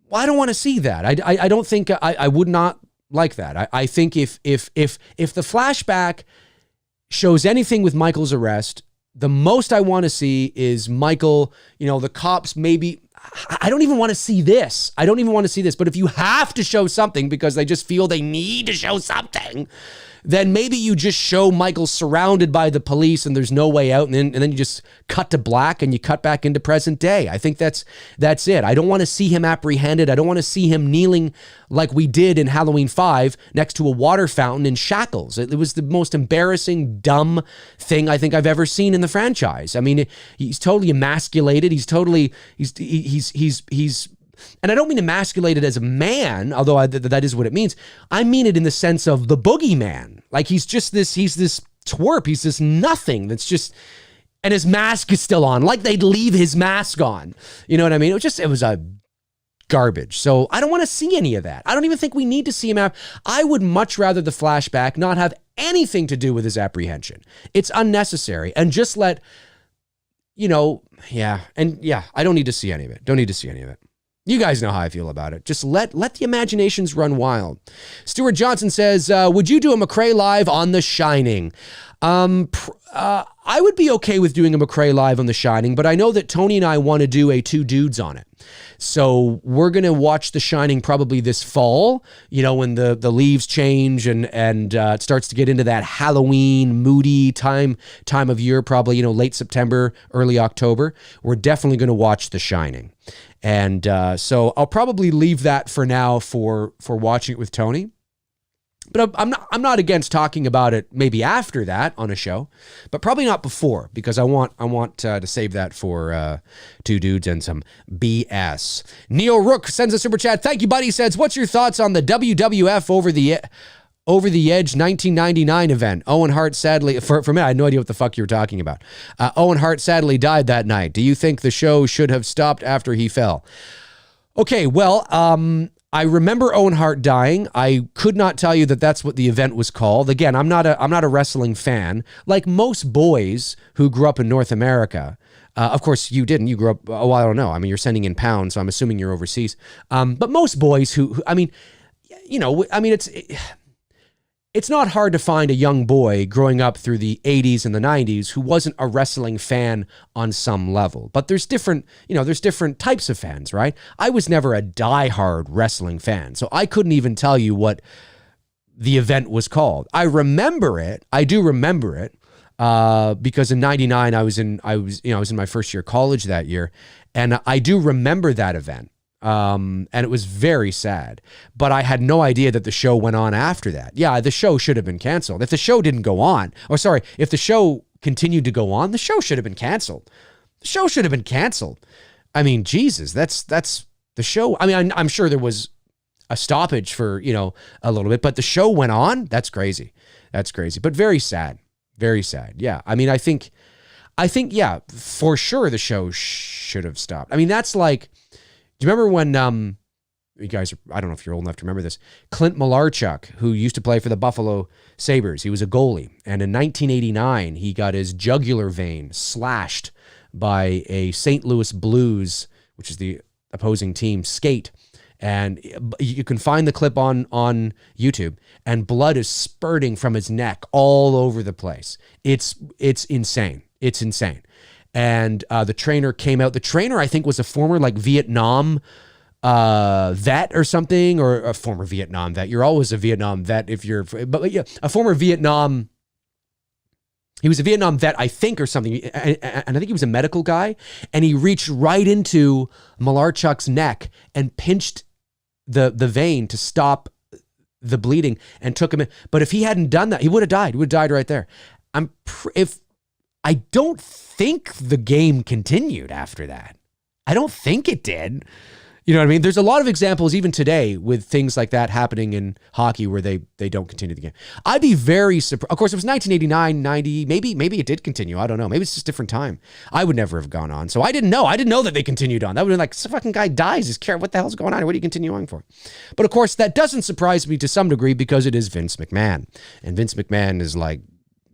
Well, I don't want to see that. I don't think I would not like that. I think if the flashback shows anything with Michael's arrest, the most I want to see is Michael, the cops maybe, I don't even want to see this. But if you have to show something because they just feel they need to show something, then maybe you just show Michael surrounded by the police and there's no way out, and then you just cut to black and you cut back into present day. I think that's it. I don't want to see him apprehended. I don't want to see him kneeling like we did in Halloween 5 next to a water fountain in shackles. It was the most embarrassing, dumb thing I think I've ever seen in the franchise. I mean, he's totally emasculated. He's and I don't mean emasculated as a man, although that is what it means. I mean it in the sense of the boogeyman. Like he's this twerp. He's this nothing that's just, and his mask is still on. Like they'd leave his mask on. You know what I mean? It was a garbage. So I don't want to see any of that. I don't even think we need to see him out. I would much rather the flashback not have anything to do with his apprehension. It's unnecessary. And just let, I don't need to see any of it. Don't need to see any of it. You guys know how I feel about it. Just let the imaginations run wild. Stuart Johnson says, would you do a McRae live on The Shining? I would be okay with doing a McRae live on The Shining, but I know that Tony and I want to do a two dudes on it. So we're going to watch The Shining probably this fall, when the leaves change and it starts to get into that Halloween moody time of year, probably, late September, early October. We're definitely going to watch The Shining. And so I'll probably leave that for now for watching it with Tony. But I'm not against talking about it maybe after that on a show, but probably not before, because I want to save that for two dudes and some BS. Neil Rook sends a super chat. Thank you, buddy. Says, what's your thoughts on the WWF Over the Edge 1999 event? Owen Hart sadly, for me, I had no idea what the fuck you were talking about. Owen Hart sadly died that night. Do you think the show should have stopped after he fell? Okay, well, I remember Owen Hart dying. I could not tell you that that's what the event was called. Again, I'm not a wrestling fan. Like most boys who grew up in North America, of course you didn't. You grew up. Oh, I don't know. I mean, you're sending in pounds, so I'm assuming you're overseas. But most boys who it's not hard to find a young boy growing up through the 80s and the 90s who wasn't a wrestling fan on some level. But there's different types of fans, right? I was never a diehard wrestling fan, so I couldn't even tell you what the event was called. I remember it. I do remember it because in '99 I was in my first year of college that year, and I do remember that event. And it was very sad, but I had no idea that the show went on after that. Yeah, the show should have been canceled. If the show didn't go on, if the show continued to go on, the show should have been canceled. The show should have been canceled. I mean, Jesus, that's the show. I mean, I'm sure there was a stoppage for, a little bit, but the show went on. That's crazy. That's crazy, but very sad. Very sad. Yeah. I mean, I think, yeah, for sure the show should have stopped. I mean, that's like, do you remember when, you guys, I don't know if you're old enough to remember this, Clint Malarchuk, who used to play for the Buffalo Sabres, he was a goalie. And in 1989, he got his jugular vein slashed by a St. Louis Blues, which is the opposing team, skate. And you can find the clip on YouTube, and blood is spurting from his neck all over the place. It's insane. It's insane. And the trainer came out. The trainer, I think, was a former Vietnam vet or something, or a former Vietnam vet. You're always a Vietnam vet but yeah, a former Vietnam. He was a Vietnam vet, I think, or something. And I think he was a medical guy. And he reached right into Malarchuk's neck and pinched the vein to stop the bleeding and took him in. But if he hadn't done that, he would have died. He would have died right there. I don't think the game continued after that. I don't think it did. You know what I mean? There's a lot of examples even today with things like that happening in hockey where they don't continue the game. I'd be very surprised. Of course, it was 1989, 90. Maybe it did continue. I don't know. Maybe it's just a different time. I would never have gone on. So I didn't know. I didn't know that they continued on. That would have been like, this fucking guy dies. What the hell's going on? What are you continuing for? But of course, that doesn't surprise me to some degree because it is Vince McMahon. And Vince McMahon is like,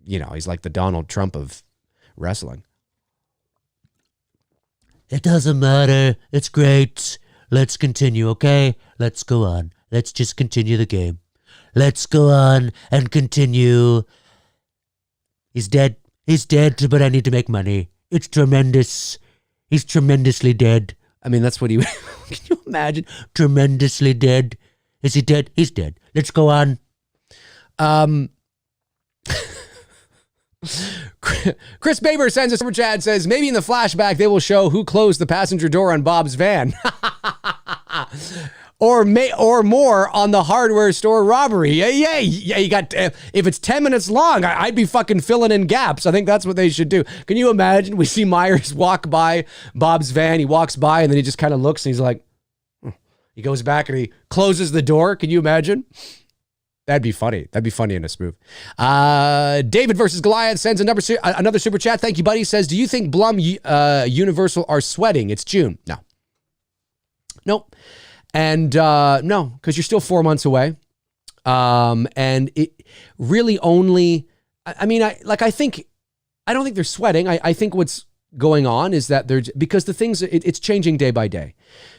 he's like the Donald Trump of wrestling. It doesn't matter. It's great. Let's continue, okay? Let's go on. Let's just continue the game. Let's go on and continue. He's dead. He's dead, but I need to make money. It's tremendous. He's tremendously dead. I mean, that's what he... Can you imagine? Tremendously dead. Is he dead? He's dead. Let's go on. Chris Baber sends a super chat, says, maybe in the flashback they will show who closed the passenger door on Bob's van. or more on the hardware store robbery. Yeah, you got, if it's 10 minutes long, I'd be fucking filling in gaps. I think that's what they should do. Can you imagine? We see Myers walk by Bob's van. He walks by and then he just kind of looks and he's like, He goes back and he closes the door. Can you imagine? That'd be funny. That'd be funny in a spoof. David versus Goliath sends another super chat. Thank you, buddy. Says, do you think Blum, Universal are sweating? It's June. No. Nope. And no, because you're still 4 months away. And it really only, I don't think they're sweating. I think what's going on is that because the things, it's changing day by day.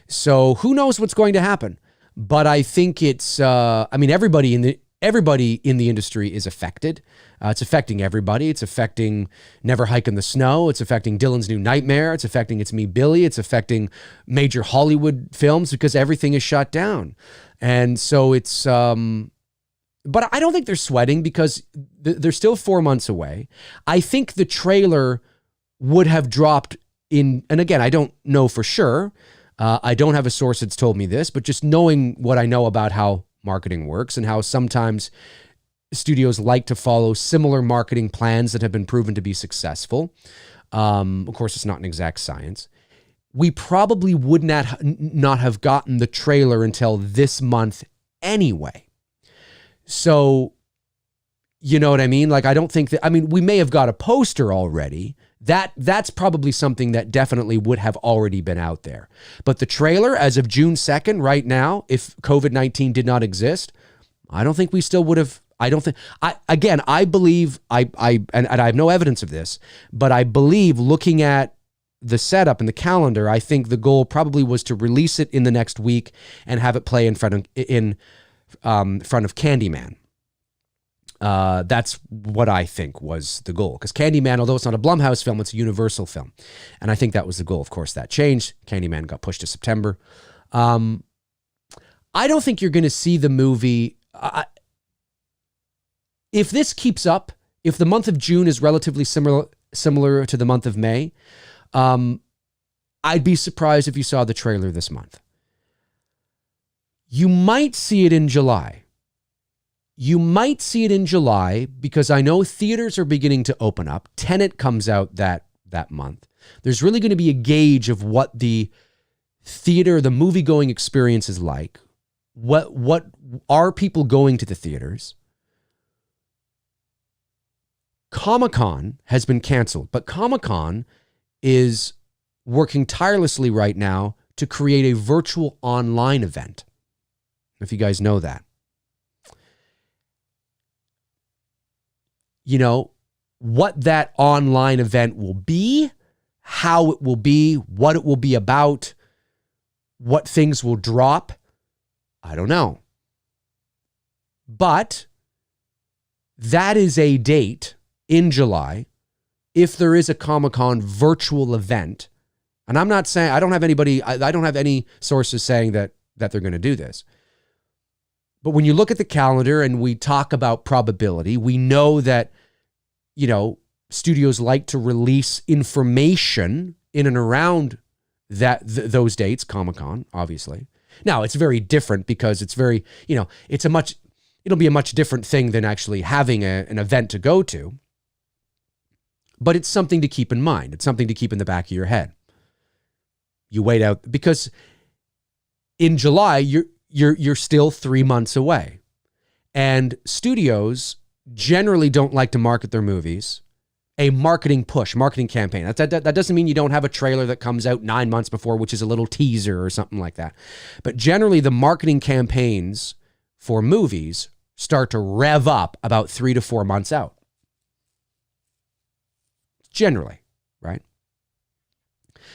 So who knows what's going to happen? But I think it's, everybody in the industry is affected. It's affecting everybody. It's affecting Never Hike in the Snow. It's affecting Dylan's New Nightmare. It's affecting It's Me, Billy. It's affecting major Hollywood films because everything is shut down. And so it's, but I don't think they're sweating because they're still 4 months away. I think the trailer would have dropped in, and again, I don't know for sure. I don't have a source that's told me this, but just knowing what I know about how marketing works and how sometimes studios like to follow similar marketing plans that have been proven to be successful. Of course, it's not an exact science. We probably would not have gotten the trailer until this month anyway. So, you know what I mean? Like, I don't think that, we may have got a poster already. That's probably something that definitely would have already been out there. But the trailer, as of June 2nd, right now, if COVID-19 did not exist, I don't think we still would have. I believe, and I have no evidence of this, but I believe looking at the setup and the calendar, I think the goal probably was to release it in the next week and have it play in front of Candyman. That's what I think was the goal. Because Candyman, although it's not a Blumhouse film, it's a Universal film. And I think that was the goal. Of course, that changed. Candyman got pushed to September. I don't think you're going to see the movie. If this keeps up, if the month of June is relatively similar to the month of May, I'd be surprised if you saw the trailer this month. You might see it in July. You might see it in July because I know theaters are beginning to open up. Tenet comes out that month. There's really going to be a gauge of what the theater, the movie-going experience is like. What are people going to the theaters? Comic-Con has been canceled, but Comic-Con is working tirelessly right now to create a virtual online event. If you guys know that. You know, what that online event will be, how it will be, what it will be about, what things will drop, I don't know. But that is a date in July if there is a Comic-Con virtual event. And I'm not saying, I don't have any sources saying that they're going to do this. But when you look at the calendar and we talk about probability, we know that, studios like to release information in and around those dates, Comic-Con, obviously. Now, it's very different because it's very, it'll be a much different thing than actually having an event to go to. But it's something to keep in mind. It's something to keep in the back of your head. You wait out because in July, you're still 3 months away. And studios generally don't like to market their movies. A marketing campaign. That doesn't mean you don't have a trailer that comes out 9 months before, which is a little teaser or something like that. But generally, the marketing campaigns for movies start to rev up about 3 to 4 months out. Generally, right?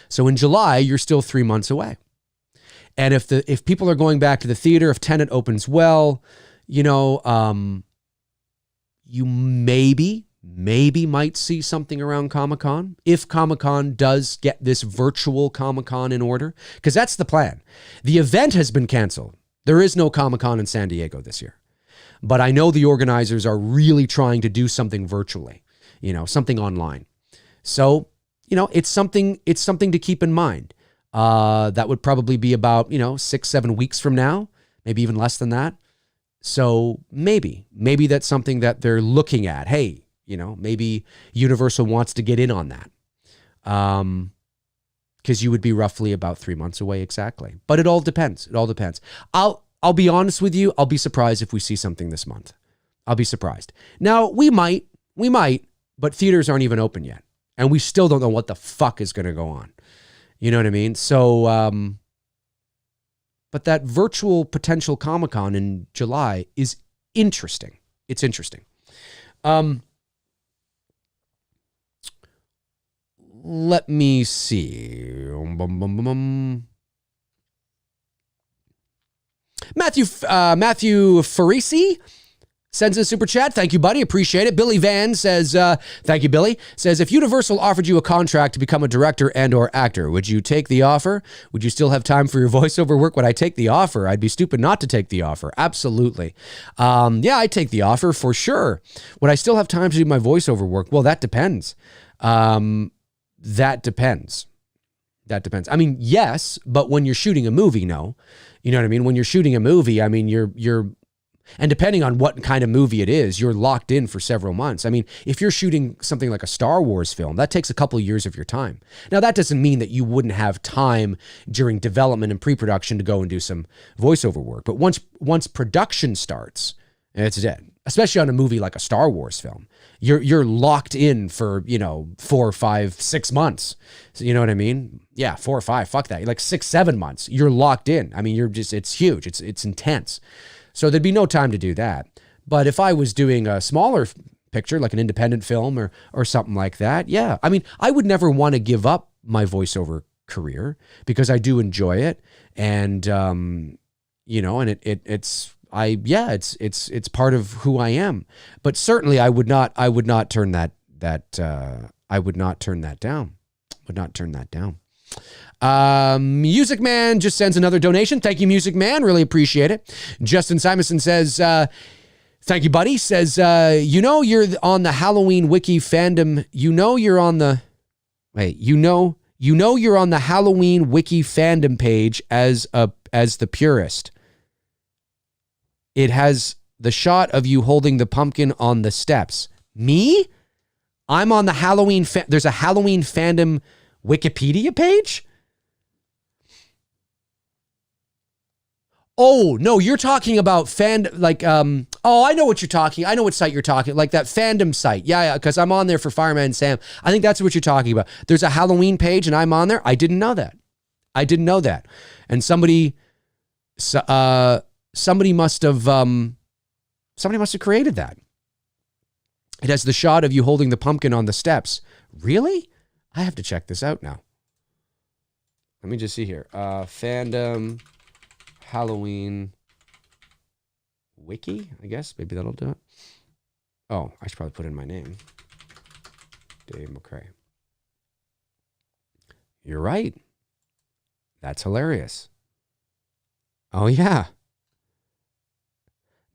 So in July, you're still 3 months away. And if people are going back to the theater, if Tenet opens well, you maybe might see something around Comic-Con. If Comic-Con does get this virtual Comic-Con in order, because that's the plan. The event has been canceled. There is no Comic-Con in San Diego this year. But I know the organizers are really trying to do something virtually, something online. So, it's something to keep in mind. That would probably be about, 6-7 weeks from now, maybe even less than that. So maybe that's something that they're looking at. Hey, maybe Universal wants to get in on that. because you would be roughly about 3 months away exactly. But it all depends. It all depends. I'll be honest with you. I'll be surprised if we see something this month. I'll be surprised. Now, we might, but theaters aren't even open yet. And we still don't know what the fuck is going to go on. You know what I mean? So, but that virtual potential Comic-Con in July is interesting. It's interesting. Let me see. Matthew Farisi sends a super chat. Thank you, buddy. Appreciate it. Billy Van says, thank you, Billy. Says, if Universal offered you a contract to become a director and or actor, would you take the offer? Would you still have time for your voiceover work? Would I take the offer? I'd be stupid not to take the offer. Absolutely. Yeah, I'd take the offer for sure. Would I still have time to do my voiceover work? Well, that depends. That depends. I mean, yes, but when you're shooting a movie, no. You know what I mean? When you're shooting a movie, I mean, you're and depending on what kind of movie it is, you're locked in for several months. I mean, if you're shooting something like a Star Wars film, that takes a couple of years of your time. Now, that doesn't mean that you wouldn't have time during development and pre-production to go and do some voiceover work. But once production starts, it's dead. Especially on a movie like a Star Wars film. You're locked in for, 4, 5, 6 months. So you know what I mean? Yeah, 4 or 5, fuck that. Like 6, 7 months. You're locked in. I mean, it's huge. It's intense. So there'd be no time to do that. But if I was doing a smaller picture, like an independent film or something like that, yeah. I mean, I would never want to give up my voiceover career because I do enjoy it. And, and it's part of who I am. But certainly I would not turn that down. Music Man just sends another donation. Thank you, Music Man. Really appreciate it. Justin Simonson says, thank you, buddy. Says, you're on the Halloween Wiki fandom. You're on the Halloween Wiki fandom page as the purist. It has the shot of you holding the pumpkin on the steps. Me? I'm on the Halloween. There's a Halloween fandom Wikipedia page? Oh, no, you're talking about I know what you're talking. I know what site you're talking, like that fandom site. Yeah, because I'm on there for Fireman Sam. I think that's what you're talking about. There's a Halloween page and I'm on there. I didn't know that. And somebody must have created that. It has the shot of you holding the pumpkin on the steps. Really? I have to check this out now. Let me just see here. Fandom Halloween Wiki, I guess. Maybe that'll do it. Oh, I should probably put in my name. Dave McRae. You're right. That's hilarious. Oh, yeah.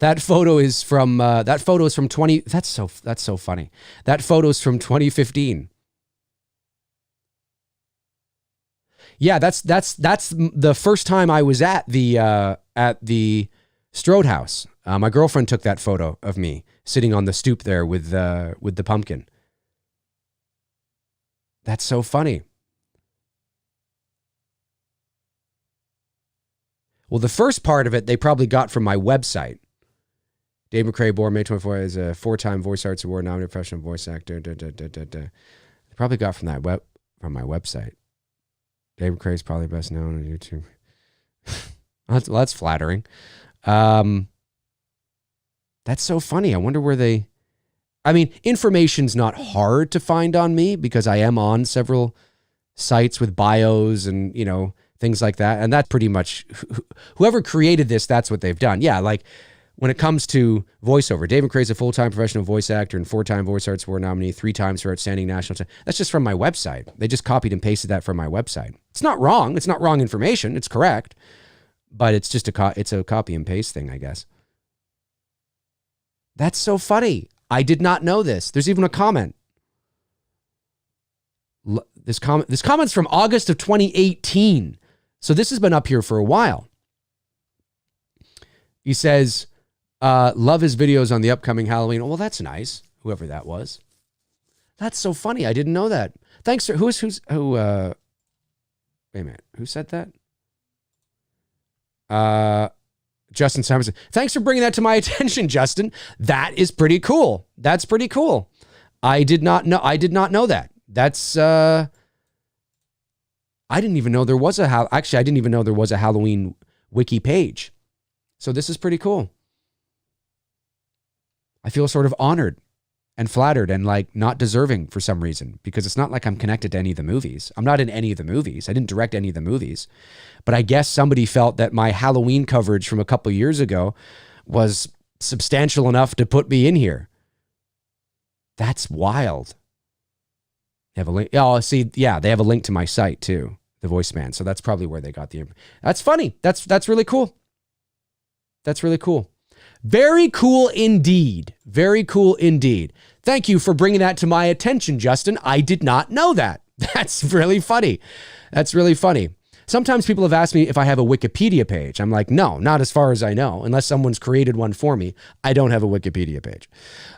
That photo is from 20. That's so funny. That photo is from 2015. Yeah, that's the first time I was at the Strode House. My girlfriend took that photo of me sitting on the stoop there with the pumpkin. That's so funny. Well, the first part of it they probably got from my website. Dave McRae, born May 24, is a 4-time Voice Arts Award nominated professional voice actor. They probably got from my website. Dave McRae is probably best known on YouTube. That's flattering. That's so funny. I wonder where they... I mean, information's not hard to find on me because I am on several sites with bios and, things like that. And that's pretty much... Whoever created this, that's what they've done. Yeah, like... When it comes to voiceover, Dave McRae is a full-time professional voice actor and 4-time Voice Arts Award nominee, 3 times for Outstanding National... That's just from my website. They just copied and pasted that from my website. It's not wrong. It's not wrong information. It's correct. But it's just it's a copy and paste thing, I guess. That's so funny. I did not know this. There's even a comment. This comment's from August of 2018. So this has been up here for a while. He says... love his videos on the upcoming Halloween. Oh, well, that's nice. Whoever that was. That's so funny. I didn't know that. Thanks. Who? Wait a minute. Who said that? Justin Simon. Thanks for bringing that to my attention, Justin. That is pretty cool. That's pretty cool. I did not know that. That's I didn't even know there was I didn't even know there was a Halloween wiki page. So this is pretty cool. I feel sort of honored and flattered and like not deserving for some reason, because it's not like I'm connected to any of the movies. I'm not in any of the movies. I didn't direct any of the movies, but I guess somebody felt that my Halloween coverage from a couple of years ago was substantial enough to put me in here. That's wild. They have a link. Oh, see, yeah, they have a link to my site too, the VoiceMann. So that's probably where they got the. That's funny. That's really cool. That's really cool. Very cool indeed. Very cool indeed. Thank you for bringing that to my attention, Justin. I did not know that. That's really funny. That's really funny. Sometimes people have asked me if I have a Wikipedia page. I'm like, no, not as far as I know. Unless someone's created one for me, I don't have a Wikipedia page.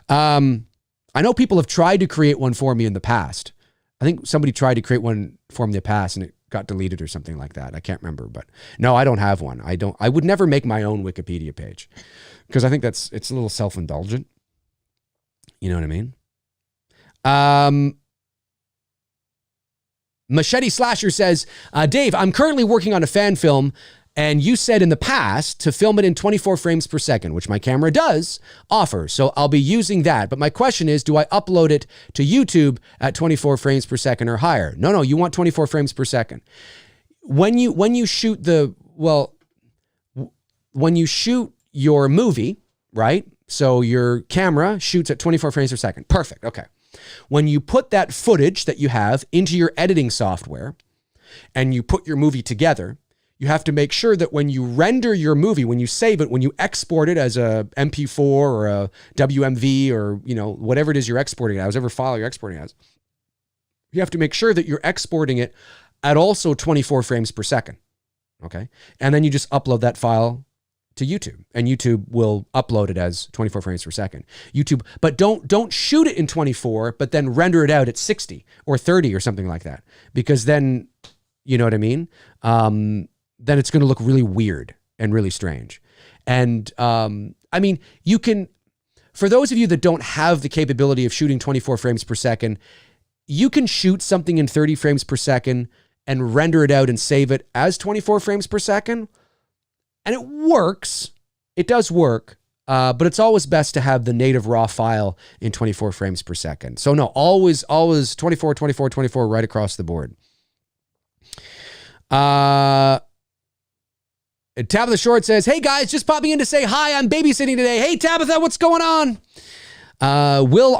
I know people have tried to create one for me in the past. I think somebody tried to create one for me in the past and it got deleted or something like that. I can't remember, but no, I don't have one. I would never make my own Wikipedia page because I think it's a little self-indulgent. You know what I mean? Machete Slasher says, Dave, I'm currently working on a fan film, and you said in the past to film it in 24 frames per second, which my camera does offer. So I'll be using that. But my question is, do I upload it to YouTube at 24 frames per second or higher? No, you want 24 frames per second. When you shoot when you shoot your movie, right? So your camera shoots at 24 frames per second. Perfect. Okay. When you put that footage that you have into your editing software and you put your movie together, you have to make sure that when you render your movie, when you save it, when you export it as a MP4 or a WMV or, whatever it is you're exporting it as, whatever file you're exporting it as, you have to make sure that you're exporting it at also 24 frames per second. Okay. And then you just upload that file to YouTube, and YouTube will upload it as 24 frames per second. But don't shoot it in 24, but then render it out at 60 or 30 or something like that, because then, you know what I mean? Then it's going to look really weird and really strange. And you can, for those of you that don't have the capability of shooting 24 frames per second, you can shoot something in 30 frames per second and render it out and save it as 24 frames per second. And it works. It does work. But it's always best to have the native raw file in 24 frames per second. So no, always 24, 24, 24 right across the board. Tabitha Short says, hey guys, just popping in to say hi. I'm babysitting today. Hey Tabitha, what's going on? Will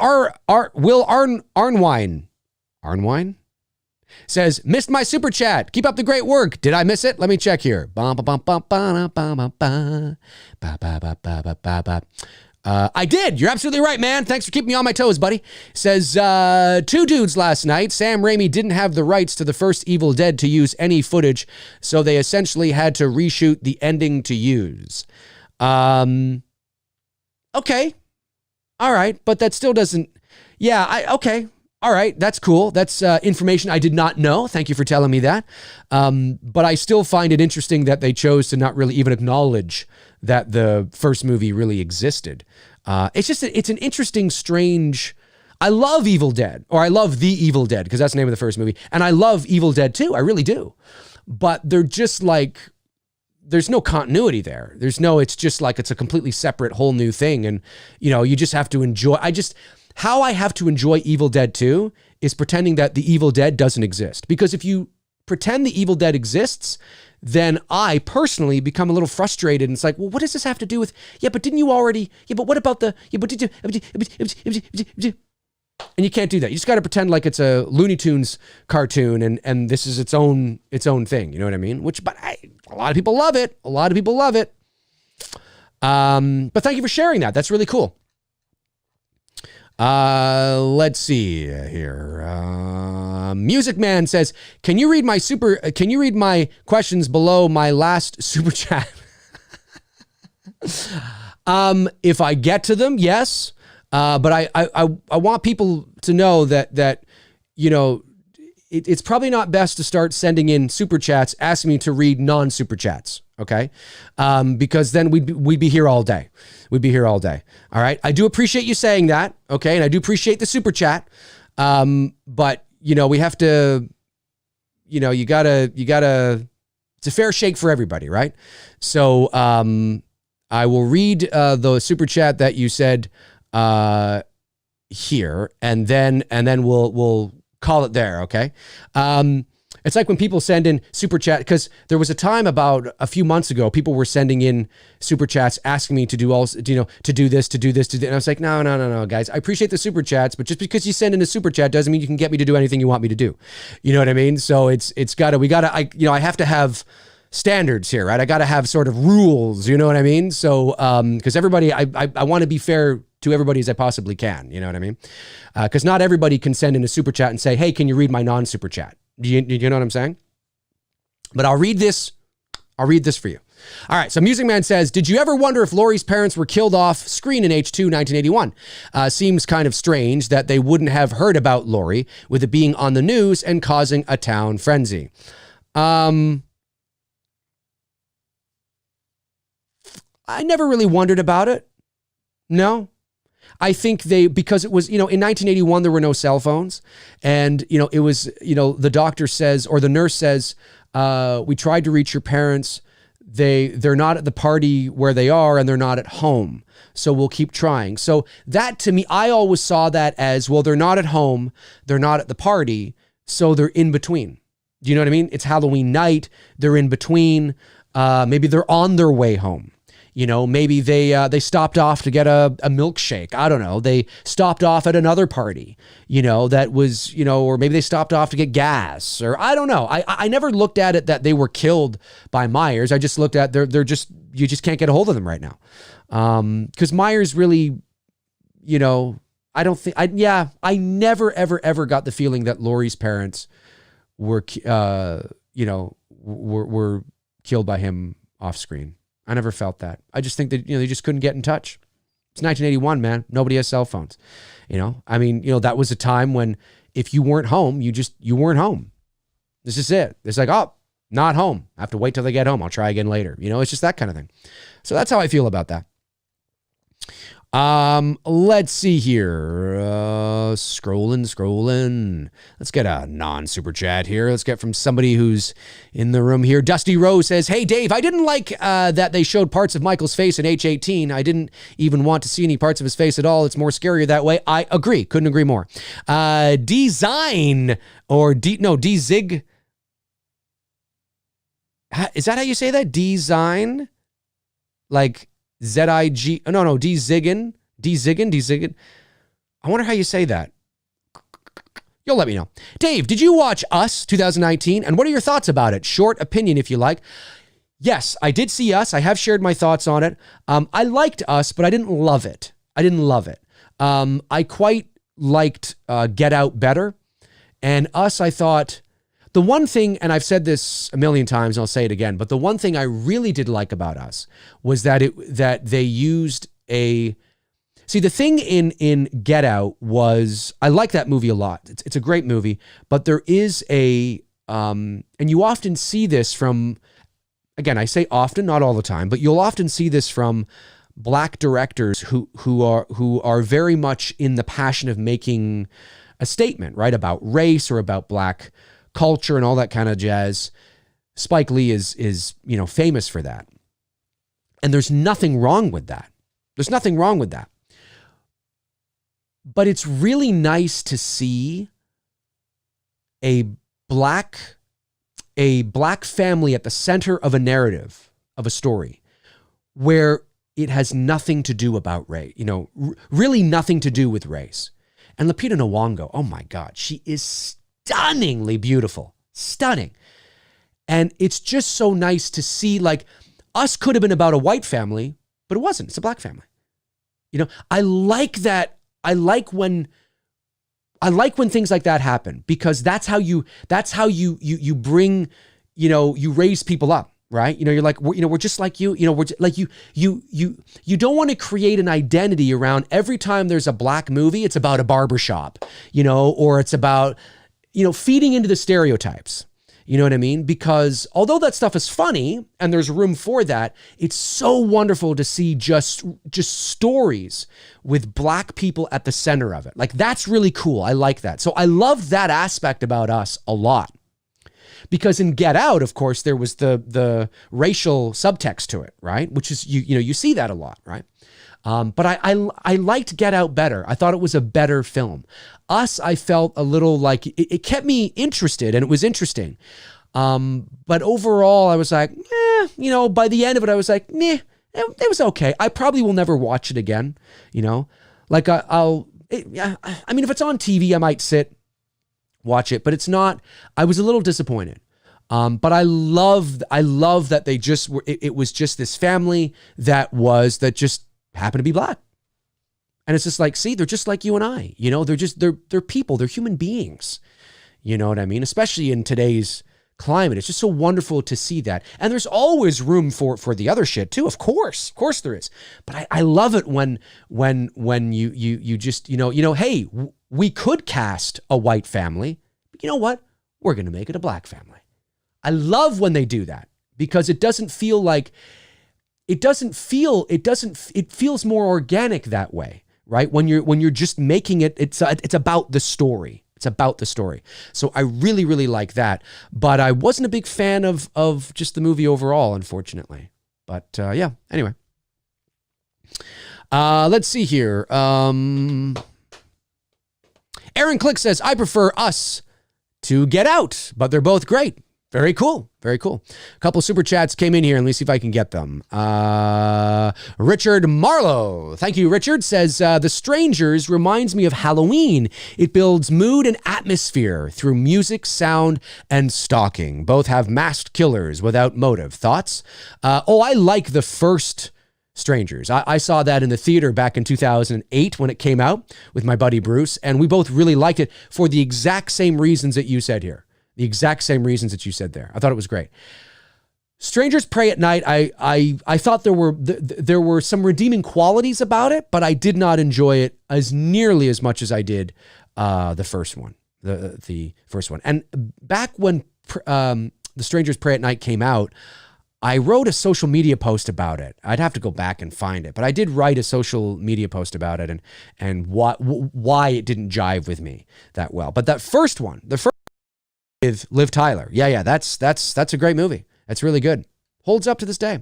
Arnwine says, missed my super chat. Keep up the great work. Did I miss it? Let me check here. I did. You're absolutely right, man. Thanks for keeping me on my toes, buddy. Says, two dudes last night. Sam Raimi didn't have the rights to the first Evil Dead to use any footage, so they essentially had to reshoot the ending to use. Okay. All right. But that still doesn't... Yeah, okay. All right, that's cool. That's information I did not know. Thank you for telling me that. But I still find it interesting that they chose to not really even acknowledge that the first movie really existed. It's an interesting, strange... I love Evil Dead, or I love The Evil Dead, because that's the name of the first movie. And I love Evil Dead 2, I really do. But they're just like... There's no continuity there. It's just like it's a completely separate whole new thing. And, you just have to enjoy... How I have to enjoy Evil Dead 2 is pretending that the Evil Dead doesn't exist. Because if you pretend the Evil Dead exists, then I personally become a little frustrated. And it's like, well, what does this have to do with, but didn't you already, but what about the, but did you, and you can't do that. You just got to pretend like it's a Looney Tunes cartoon and this is its own thing. You know what I mean? A lot of people love it. But thank you for sharing that. That's really cool. Let's see here. Music Man says, can you read my questions below my last super chat? If I get to them, yes. But I want people to know that, it's probably not best to start sending in super chats asking me to read non-super chats, okay? Because then we'd be here all day. We'd be here all day. All right. I do appreciate you saying that, okay? And I do appreciate the super chat. But we have to, you gotta, it's a fair shake for everybody, right? So I will read the super chat that you said here, and then we'll call it there, okay? It's like when people send in super chat, because there was a time about a few months ago, people were sending in super chats asking me to do all, to do this, and I was like, no, guys, I appreciate the super chats, but just because you send in a super chat doesn't mean you can get me to do anything you want me to do. You know what I mean? So I have to have standards here, right? I got to have sort of rules, you know what I mean? So, because everybody, I want to be fair to everybody as I possibly can, you know what I mean? Because not everybody can send in a super chat and say, hey, can you read my non-super chat? Do you know what I'm saying? But I'll read this for you. All right, so Music Man says, did you ever wonder if Laurie's parents were killed off screen in H2 1981? Seems kind of strange that they wouldn't have heard about Laurie with it being on the news and causing a town frenzy. I never really wondered about it. No. I think because it was, in 1981, there were no cell phones. And, it was, the doctor says, or the nurse says, we tried to reach your parents. They're not at the party where they are, and they're not at home. So we'll keep trying. So that, to me, I always saw that as, well, they're not at home. They're not at the party. So they're in between. Do you know what I mean? It's Halloween night. They're in between. Maybe they're on their way home. Maybe they stopped off to get a milkshake. I don't know. They stopped off at another party, that was, or maybe they stopped off to get gas, or I don't know. I never looked at it that they were killed by Myers. I just looked at you just can't get a hold of them right now. Because Myers really, I never, ever got the feeling that Laurie's parents were killed by him off screen. I never felt that. I just think that, they just couldn't get in touch. It's 1981, man. Nobody has cell phones. That was a time when if you weren't home, you weren't home. This is it. It's like, oh, not home. I have to wait till they get home. I'll try again later. It's just that kind of thing. So that's how I feel about that. Let's see here. Scrolling. Let's get a non-super chat here. Let's get from somebody who's in the room here. Dusty Rose says, hey, Dave, I didn't like that they showed parts of Michael's face in H18. I didn't even want to see any parts of his face at all. It's more scarier that way. I agree. Couldn't agree more. D-Zine or D-Zig. Is that how you say that? D-Zine? Like Z-I-G. No, D-Ziggin. D-Ziggin. I wonder how you say that. You'll let me know. Dave, did you watch Us 2019? And what are your thoughts about it? Short opinion, if you like. Yes, I did see Us. I have shared my thoughts on it. I liked Us, but I didn't love it. I quite liked Get Out better. And Us, I thought, the one thing, and I've said this a million times, and I'll say it again, but the one thing I really did like about Us was that they used See, the thing in Get Out was, I like that movie a lot. It's a great movie, but there is and you often see this from, again, I say often, not all the time, but you'll often see this from Black directors who are very much in the passion of making a statement, right, about race or about Black culture and all that kind of jazz. Spike Lee is famous for that. And there's nothing wrong with that. But it's really nice to see a black family at the center of a narrative, of a story, where it has nothing to do about race, really nothing to do with race. And Lupita Nyong'o, oh my God, she is stunningly beautiful. Stunning. And it's just so nice to see, like, Us could have been about a white family, but it wasn't. It's a Black family. I like that. I like when things like that happen, because that's how you bring, you raise people up, right? You're like, we're just like you, we're just, like you don't want to create an identity around every time there's a Black movie, it's about a barbershop, or it's about, feeding into the stereotypes. You know what I mean? Because although that stuff is funny and there's room for that, it's so wonderful to see just stories with Black people at the center of it. Like, that's really cool. I like that. So I love that aspect about us a lot. Because in Get Out, of course, there was the racial subtext to it, right? Which is, you see that a lot, right? But I liked Get Out better. I thought it was a better film. Us, I felt a little like it kept me interested, and it was interesting. But overall, I was like, by the end of it, I was like, it was okay. I probably will never watch it again. Like I mean, if it's on TV, I might watch it, but it's not. I was a little disappointed. But I love that they just were. It was just this family that just happened to be Black. And it's just like, see, they're just like you and I, they're people, they're human beings. You know what I mean? Especially in today's climate. It's just so wonderful to see that. And there's always room for the other shit too. Of course there is. But I love it when you just, hey, we could cast a white family, but you know what? We're going to make it a Black family. I love when they do that because it doesn't feel like, it feels more organic that way, right? When you're just making it, it's about the story. It's about the story. So I really, really like that. But I wasn't a big fan of just the movie overall, unfortunately. But yeah, anyway. Let's see here. Aaron Click says, I prefer Us to Get Out, but they're both great. Very cool. Very cool. A couple super chats came in here, and let me see if I can get them. Richard Marlowe. Thank you, Richard. Says, The Strangers reminds me of Halloween. It builds mood and atmosphere through music, sound, and stalking. Both have masked killers without motive. Thoughts? I like the first Strangers. I saw that in the theater back in 2008 when it came out with my buddy Bruce, and we both really liked it for the exact same reasons that you said here. The exact same reasons that you said there. I thought it was great. Strangers Prey at Night, I thought there were some redeeming qualities about it, but I did not enjoy it as nearly as much as I did the first one. The first one. And back when The Strangers Prey at Night came out, I wrote a social media post about it. I'd have to go back and find it, but I did write a social media post about it and why it didn't jive with me that well. But that first one, with Liv Tyler. Yeah, that's a great movie. That's really good. Holds up to this day.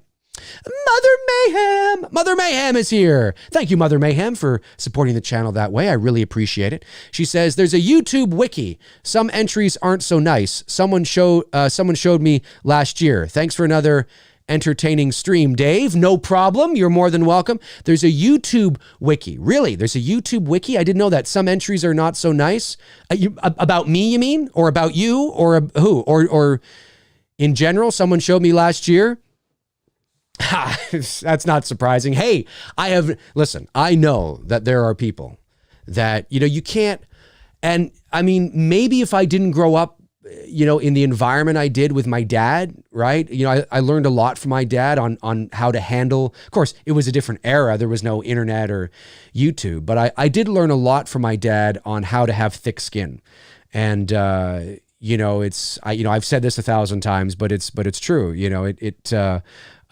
Mother Mayhem is here. Thank you, Mother Mayhem, for supporting the channel that way. I really appreciate it. She says, there's a YouTube wiki. Some entries aren't so nice. Someone showed me last year. Thanks for another entertaining stream, Dave. No problem. You're more than welcome. There's a YouTube wiki. Really? There's a YouTube wiki? I didn't know that. Some entries are not so nice. About me, you mean? Or about you? Or who? Or in general, someone showed me last year? That's not surprising. Hey, listen, I know that there are people that, you can't, and I mean, maybe if I didn't grow up in the environment I did with my dad, right? I learned a lot from my dad on how to handle, of course, it was a different era. There was no internet or YouTube, but I did learn a lot from my dad on how to have thick skin. And, I've said this 1,000 times, but it's true.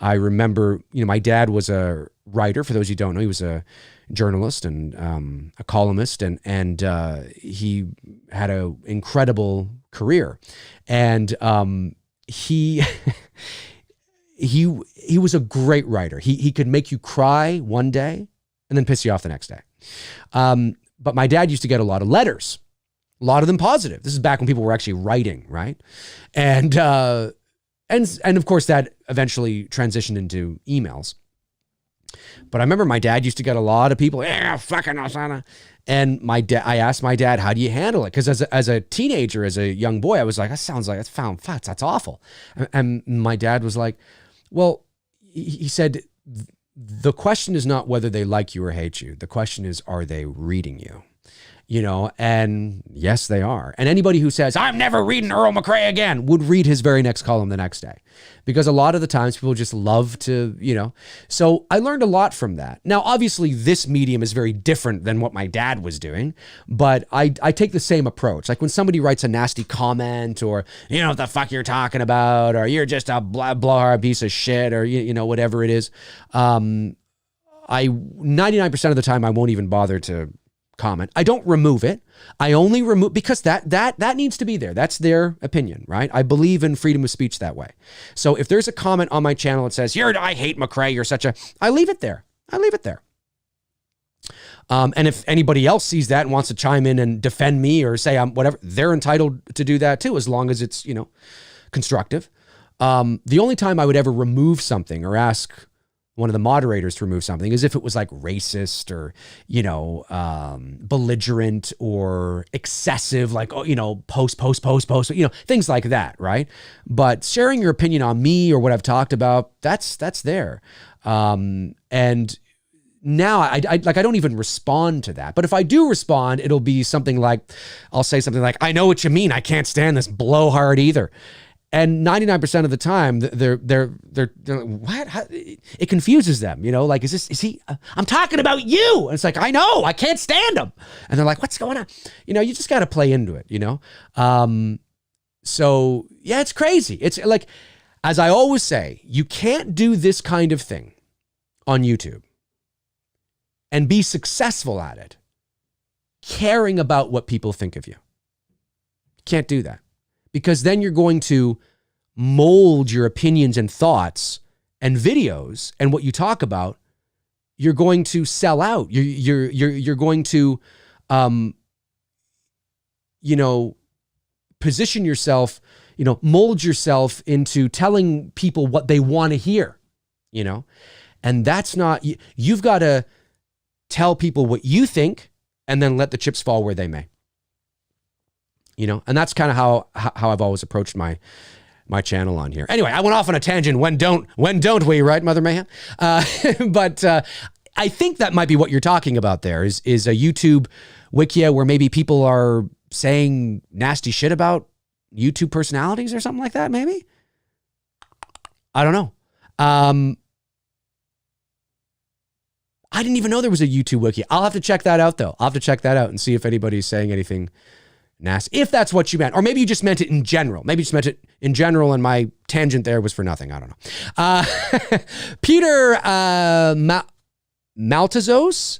I remember, my dad was a writer. For those who don't know, he was a journalist and a columnist, and he had an incredible career. And he was a great writer. He could make you cry one day and then piss you off the next day. But my dad used to get a lot of letters, a lot of them positive. This is back when people were actually writing, right? And of course that eventually transitioned into emails. But I remember my dad used to get a lot of people, fucking Osana. And I asked my dad, how do you handle it? Because as a teenager, as a young boy, I was like, that's awful. And my dad was like, well, he said, the question is not whether they like you or hate you. The question is, are they reading you? And yes, they are. And anybody who says, I'm never reading Earl McRae again, would read his very next column the next day. Because a lot of the times people just love to, So I learned a lot from that. Now, obviously, this medium is very different than what my dad was doing, but I take the same approach. Like when somebody writes a nasty comment or, what the fuck you're talking about, or you're just a blowhard piece of shit, or, whatever it is, 99% of the time, I won't even bother to comment. I don't remove it. I only remove because that needs to be there. That's their opinion, right? I believe in freedom of speech that way. So if there's a comment on my channel that says, I hate McRae, you're I leave it there. And if anybody else sees that and wants to chime in and defend me or say I'm whatever, they're entitled to do that too, as long as it's, constructive. The only time I would ever remove something or ask one of the moderators to remove something is if it was like racist or, belligerent or excessive, like, post, things like that, right? But sharing your opinion on me or what I've talked about, that's there. And now I don't even respond to that. But if I do respond, it'll be something like, I'll say something like, I know what you mean. I can't stand this blowhard either. And 99% of the time, they're like, what? How? It confuses them, is he, I'm talking about you. And it's like, I know, I can't stand him. And they're like, what's going on? You just got to play into it, So yeah, it's crazy. It's like, as I always say, you can't do this kind of thing on YouTube and be successful at it, caring about what people think of you. Can't do that. Because then you're going to mold your opinions and thoughts and videos and what you talk about. You're going to sell out. You're going to, position yourself, mold yourself into telling people what they want to hear, and that's not, you've got to tell people what you think and then let the chips fall where they may. And that's kind of how I've always approached my channel on here. Anyway, I went off on a tangent. When don't we, right, Mother Mayhem? But I think that might be what you're talking about there is a YouTube wikia where maybe people are saying nasty shit about YouTube personalities or something like that, maybe? I don't know. I didn't even know there was a YouTube wiki. I'll have to check that out, though. I'll have to check that out and see if anybody's saying anything nasty, if that's what you meant. Or maybe you just meant it in general. Maybe you just meant it in general and my tangent there was for nothing. I don't know. Peter Maltezos?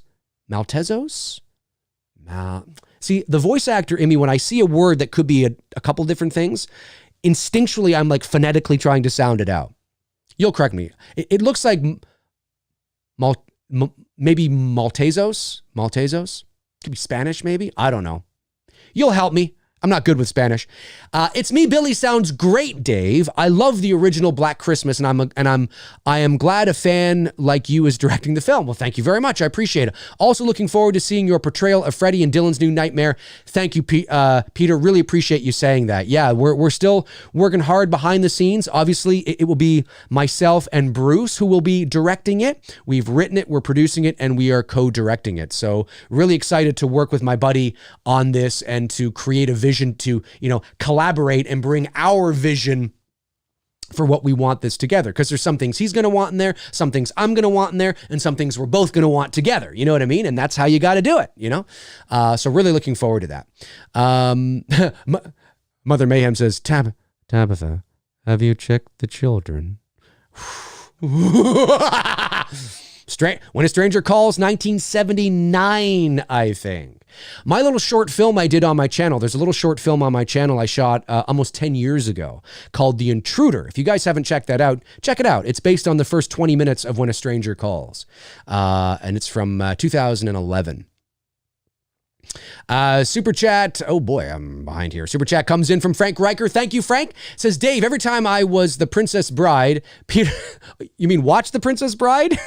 See, the voice actor in me, when I see a word that could be a couple different things, instinctually I'm like phonetically trying to sound it out. You'll correct me. It looks like maybe Maltezos? Could be Spanish maybe? I don't know. You'll help me. I'm not good with Spanish. It's me, Billy. Sounds great, Dave. I love the original Black Christmas, and I am glad a fan like you is directing the film. Well, thank you very much. I appreciate it. Also, looking forward to seeing your portrayal of Freddy in Dylan's new Nightmare. Thank you, Peter. Really appreciate you saying that. Yeah, we're still working hard behind the scenes. Obviously, it will be myself and Bruce who will be directing it. We've written it, we're producing it, and we are co-directing it. So, really excited to work with my buddy on this and to create a vision to, collaborate and bring our vision for what we want this together. Because there's some things he's going to want in there, some things I'm going to want in there, and some things we're both going to want together. You know what I mean? And that's how you got to do it, So really looking forward to that. Mother Mayhem says, Tabitha, have you checked the children? When a Stranger Calls, 1979, I think. My little short film I did on my channel, there's a little short film on my channel I shot almost 10 years ago called The Intruder. If you guys haven't checked that out, check it out. It's based on the first 20 minutes of When a Stranger Calls. And it's from 2011. Super chat. Oh boy, I'm behind here. Super chat comes in from Frank Riker. Thank you, Frank. Says, Dave, every time I was the Princess Bride, Peter, you mean watch the Princess Bride?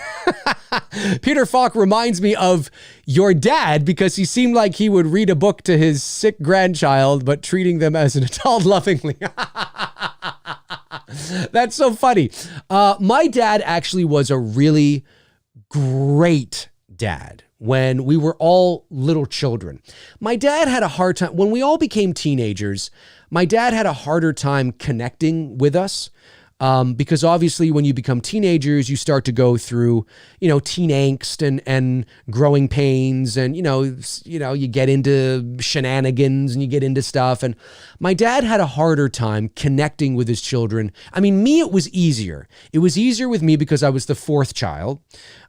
Peter Falk reminds me of your dad because he seemed like he would read a book to his sick grandchild, but treating them as an adult lovingly. That's so funny. My dad actually was a really great dad. when we were all little children. My dad had a hard time, when we all became teenagers, my dad had a harder time connecting with us. Because obviously when you become teenagers, you start to go through, teen angst and growing pains and, you get into shenanigans and you get into stuff. And my dad had a harder time connecting with his children. I mean, me, it was easier. It was easier with me because I was the fourth child.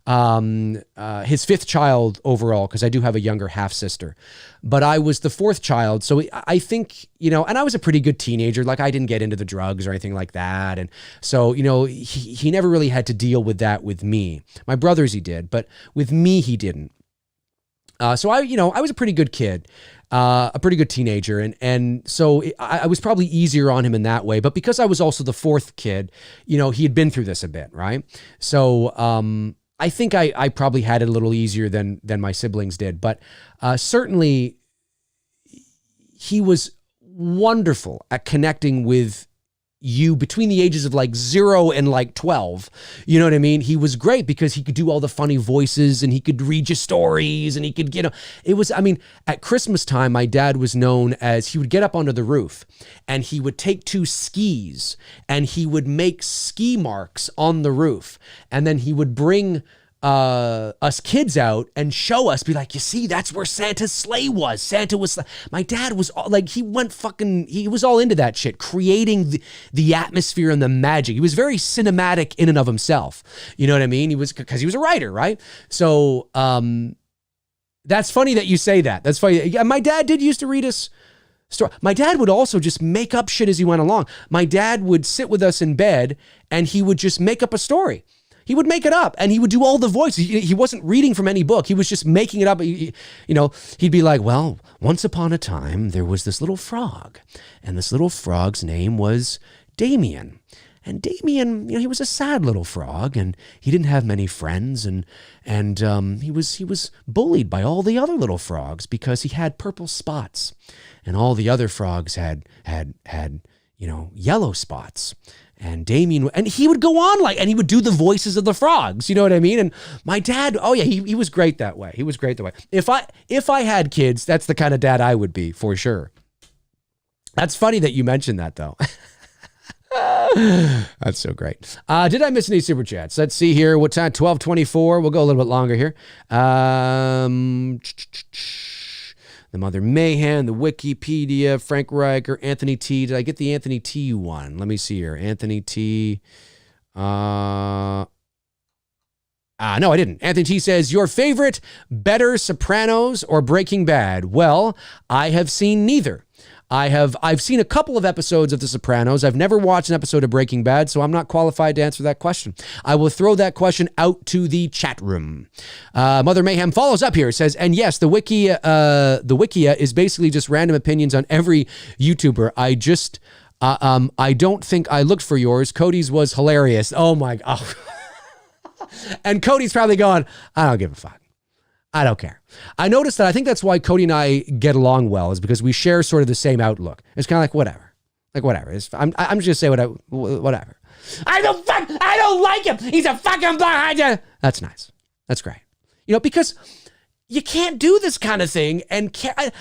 His fifth child overall, because I do have a younger half sister, but I was the fourth child. So I think, and I was a pretty good teenager. Like I didn't get into the drugs or anything like that. And so, he never really had to deal with that with me. My brothers, he did, but with me, he didn't. So I was a pretty good kid, a pretty good teenager. And so I was probably easier on him in that way, but because I was also the fourth kid, he had been through this a bit. Right. So, I think I probably had it a little easier than my siblings did, but certainly he was wonderful at connecting with you between the ages of like 0 and like 12. You know what I mean? He was great because he could do all the funny voices and he could read you stories and he could, at Christmas time, my dad was known as, he would get up onto the roof and he would take 2 skis and he would make ski marks on the roof. And then he would bring us kids out and show us, be like, you see, that's where Santa's sleigh was. Santa was, my dad was like, he was all into that shit, creating the atmosphere and the magic. He was very cinematic in and of himself. You know what I mean? Because he was a writer, right? So, that's funny that you say that. That's funny. My dad did used to read us story. My dad would also just make up shit as he went along. My dad would sit with us in bed and he would just make up a story. He would make it up and he would do all the voices. He wasn't reading from any book. He was just making it up. He'd be like, well, once upon a time, there was this little frog and this little frog's name was Damien. And Damien, he was a sad little frog and he didn't have many friends and he was bullied by all the other little frogs because he had purple spots and all the other frogs had yellow spots. And Damien, and he would go on and he would do the voices of the frogs. You know what I mean? And my dad, oh yeah, he was great that way. He was great that way. If I had kids, that's the kind of dad I would be for sure. That's funny that you mentioned that though. That's so great. Did I miss any super chats? Let's see here. What time? 12:24. We'll go a little bit longer here. The Mother Mayhem, the Wikipedia, Frank Riker, Anthony T. Did I get the Anthony T one? Let me see here. Anthony T. No, I didn't. Anthony T says, your favorite, better Sopranos or Breaking Bad? Well, I have seen neither. I've seen a couple of episodes of The Sopranos. I've never watched an episode of Breaking Bad, so I'm not qualified to answer that question. I will throw that question out to the chat room. Mother Mayhem follows up here, says, and yes, the Wikia is basically just random opinions on every YouTuber. I don't think I looked for yours. Cody's was hilarious. Oh my God. And Cody's probably going, I don't give a fuck. I don't care. I noticed that. I think that's why Cody and I get along well, is because we share sort of the same outlook. It's kind of like whatever. I'm just gonna say whatever. I don't like him. He's a fucking blind. That's nice. That's great. Because you can't do this kind of thing, and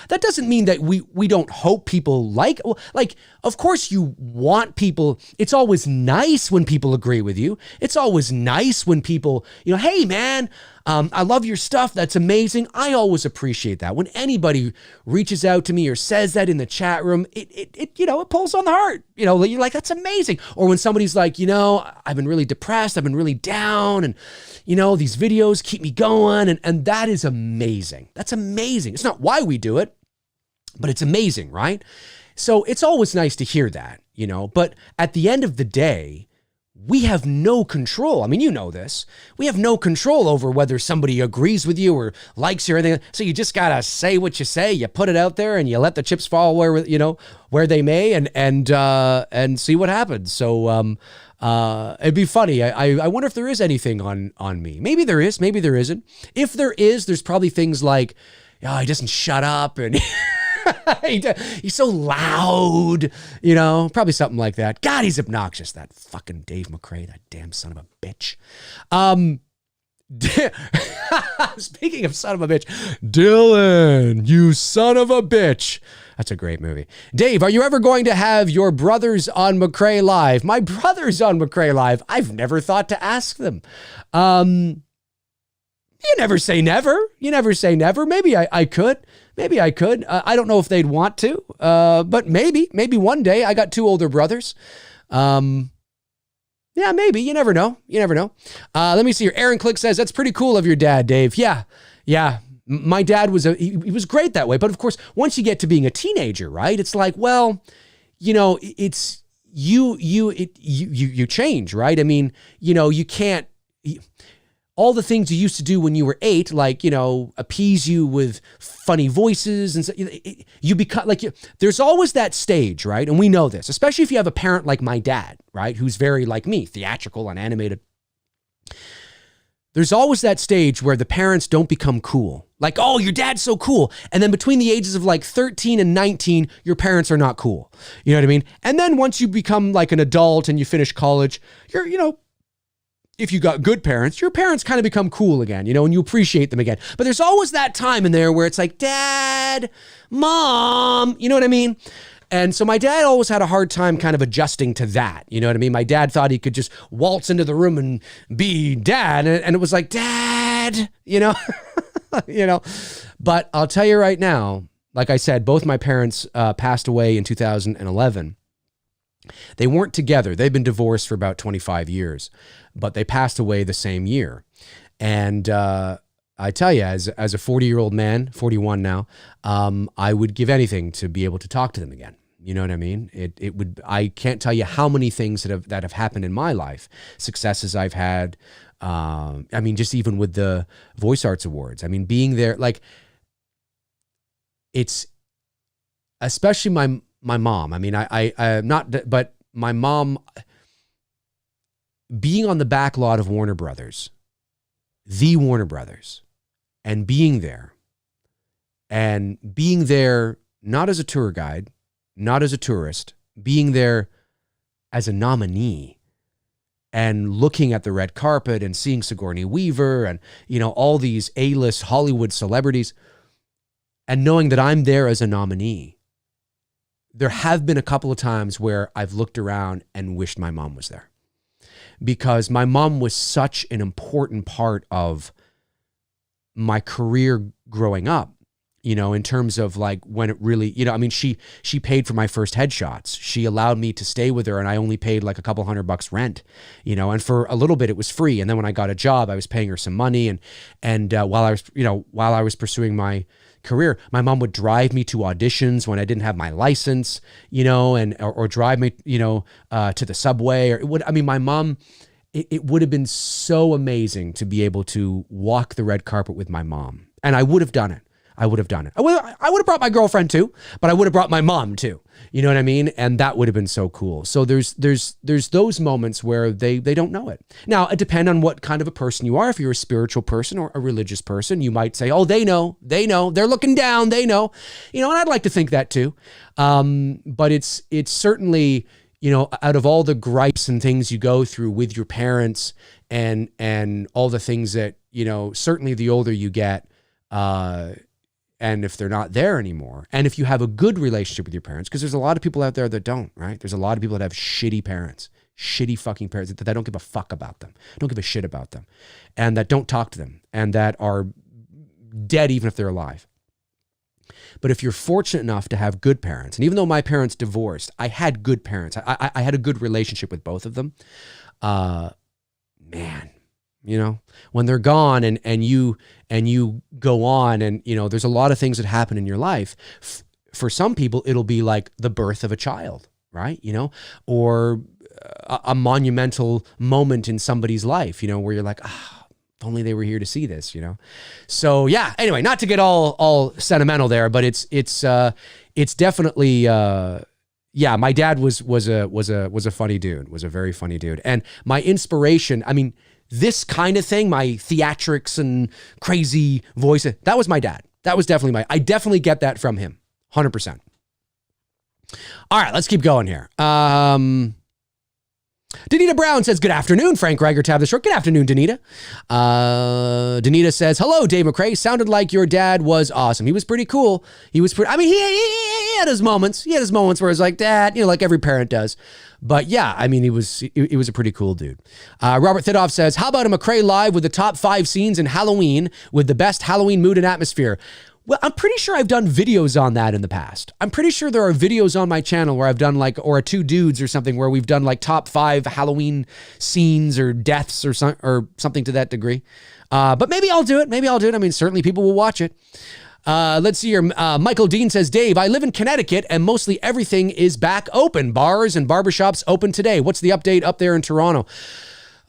that doesn't mean that we don't hope people like. Of course you want people. It's always nice when people agree with you. It's always nice when people, hey man, I love your stuff. That's amazing. I always appreciate that. When anybody reaches out to me or says that in the chat room, it pulls on the heart. You're like, that's amazing. Or when somebody's like, I've been really depressed. I've been really down. And, these videos keep me going. And that is amazing. That's amazing. It's not why we do it, but it's amazing, right? So it's always nice to hear that, but at the end of the day, we have no control. I mean, you know this. We have no control over whether somebody agrees with you or likes you or anything. So you just gotta say what you say. You put it out there and you let the chips fall where they may, and see what happens. So it'd be funny. I wonder if there is anything on me. Maybe there is. Maybe there isn't. If there is, there's probably things like, he doesn't shut up and. He's so loud, probably something like that. God, he's obnoxious. That fucking Dave McRae, that damn son of a bitch. Speaking of son of a bitch, Dylan, you son of a bitch. That's a great movie. Dave, are you ever going to have your brothers on McRae Live? My brothers on McRae Live? I've never thought to ask them. You never say never. You never say never. Maybe I could. Maybe I could. I don't know if they'd want to, but maybe one day. I got 2 older brothers. Yeah, maybe. You never know. You never know. Let me see here. Aaron Click says, that's pretty cool of your dad, Dave. Yeah. My dad was he was great that way. But of course, once you get to being a teenager, right? It's like, well, it's you change, right? I mean, you can't, all the things you used to do when you were 8, like, appease you with funny voices and so, you become like, there's always that stage, right? And we know this, especially if you have a parent like my dad, right? Who's very like me, theatrical and animated. There's always that stage where the parents don't become cool. Like, oh, your dad's so cool. And then between the ages of like 13 and 19, your parents are not cool. You know what I mean? And then once you become like an adult and you finish college, if you got good parents, your parents kind of become cool again, and you appreciate them again. But there's always that time in there where it's like, Dad, Mom, you know what I mean? And so my dad always had a hard time kind of adjusting to that. You know what I mean? My dad thought he could just waltz into the room and be Dad. And it was like, Dad, But I'll tell you right now, like I said, both my parents passed away in 2011. They weren't together. They've been divorced for about 25 years, but they passed away the same year. And I tell you, as a 40-year-old man, 41 now, I would give anything to be able to talk to them again. You know what I mean? It would. I can't tell you how many things that have happened in my life, successes I've had. I mean, just even with the Voice Arts Awards. I mean, being there, like, it's especially my mom. I mean, I'm not, but my mom being on the back lot of Warner Brothers, the Warner Brothers, and being there not as a tour guide, not as a tourist, being there as a nominee and looking at the red carpet and seeing Sigourney Weaver and, all these A-list Hollywood celebrities and knowing that I'm there as a nominee. There have been a couple of times where I've looked around and wished my mom was there, because my mom was such an important part of my career growing up, in terms of like when it really, I mean, she paid for my first headshots. She allowed me to stay with her and I only paid like a couple $100 rent, and for a little bit it was free. And then when I got a job, I was paying her some money. And while I was pursuing my career, my mom would drive me to auditions when I didn't have my license, or drive me, to the subway, or my mom, it would have been so amazing to be able to walk the red carpet with my mom. And I would have done it. I would have brought my girlfriend too, but I would have brought my mom too. You know what I mean? And that would have been so cool. So there's those moments where they don't know it. Now, it depends on what kind of a person you are. If you're a spiritual person or a religious person, you might say, oh, they know, they're looking down, they know, and I'd like to think that too. But it's certainly, out of all the gripes and things you go through with your parents and all the things that, certainly the older you get, and if they're not there anymore, and if you have a good relationship with your parents, because there's a lot of people out there that don't, right? There's a lot of people that have shitty parents, shitty fucking parents that don't give a fuck about them, don't give a shit about them, and that don't talk to them, and that are dead even if they're alive. But if you're fortunate enough to have good parents, and even though my parents divorced, I had good parents. I had a good relationship with both of them. Man, when they're gone and you go on and, there's a lot of things that happen in your life. For some people, it'll be like the birth of a child, right? Or a monumental moment in somebody's life, where you're like, if only they were here to see this, So yeah, anyway, not to get all sentimental there, but it's definitely, yeah, my dad was a funny dude, was a very funny dude. And my inspiration, this kind of thing, my theatrics and crazy voice, that was my dad. That was definitely I definitely get that from him, 100%. All right, let's keep going here. Danita Brown says, good afternoon, Frank Reiger, Tab the Short. Good afternoon, Danita. Danita says, hello, Dave McRae. Sounded like your dad was awesome. He was pretty cool. He had his moments. He had his moments where it's like, Dad, like every parent does. But yeah, I mean, he was a pretty cool dude. Robert Thidoff says, how about a McRae live with the top 5 scenes in Halloween with the best Halloween mood and atmosphere? Well, I'm pretty sure I've done videos on that in the past. I'm pretty sure there are videos on my channel where I've done or a Two Dudes or something where we've done top 5 Halloween scenes or deaths or something to that degree. But maybe I'll do it. I mean, certainly people will watch it. Let's see here. Michael Dean says, Dave, I live in Connecticut and mostly everything is back open. Bars and barbershops open today. What's the update up there in Toronto?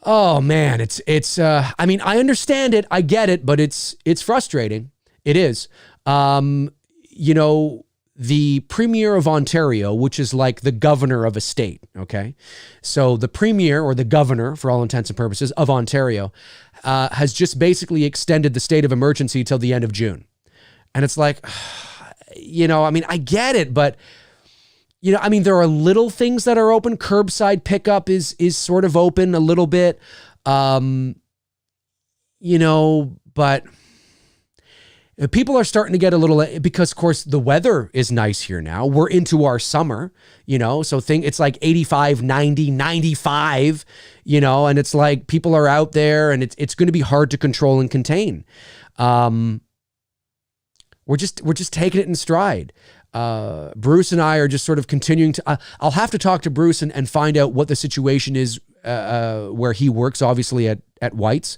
Oh man, I mean, I understand it. I get it, but it's frustrating. It is. The Premier of Ontario, which is like the governor of a state, okay? So the Premier, or the governor, for all intents and purposes, of Ontario, has just basically extended the state of emergency till the end of June. And it's like, I mean, I get it, but, I mean, there are little things that are open. Curbside pickup is sort of open a little bit, but people are starting to get a little, because of course the weather is nice here now. We're into our summer, so it's like 85, 90, 95, and it's like people are out there and it's going to be hard to control and contain. We're just taking it in stride. Bruce and I are just sort of continuing to, I'll have to talk to Bruce and find out what the situation is where he works, obviously at White's,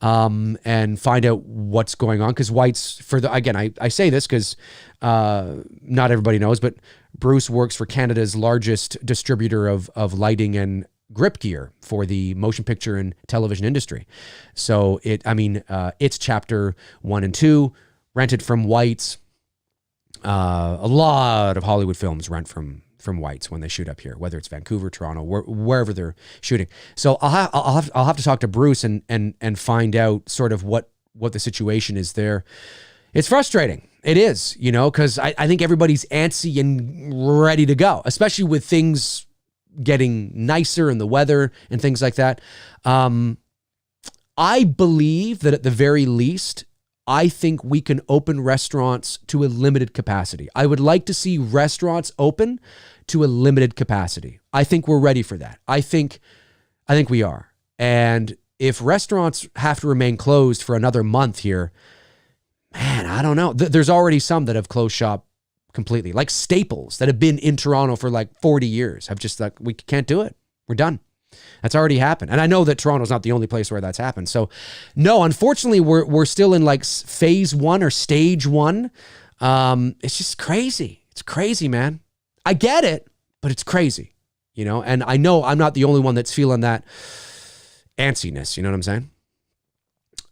and find out what's going on. Because White's, I say this because not everybody knows, but Bruce works for Canada's largest distributor of lighting and grip gear for the motion picture and television industry. So it's chapter 1 and 2, rented from White's. A lot of Hollywood films rent from White's when they shoot up here, whether it's Vancouver, Toronto, wherever they're shooting. So I'll have to talk to Bruce and find out sort of what the situation is there. It's frustrating. It is, because I think everybody's antsy and ready to go, especially with things getting nicer and the weather and things like that. I believe that at the very least, I think we can open restaurants to a limited capacity. I would like to see restaurants open to a limited capacity. I think we're ready for that. I think we are. And if restaurants have to remain closed for another month here, man, I don't know. There's already some that have closed shop completely, like Staples that have been in Toronto for like 40 years have just like, we can't do it. We're done. That's already happened. And I know that Toronto's not the only place where that's happened. So no, unfortunately, we're still in like phase 1 or stage 1. It's just crazy. It's crazy, man. I get it, but it's crazy, and I know I'm not the only one that's feeling that antsiness. You know what I'm saying?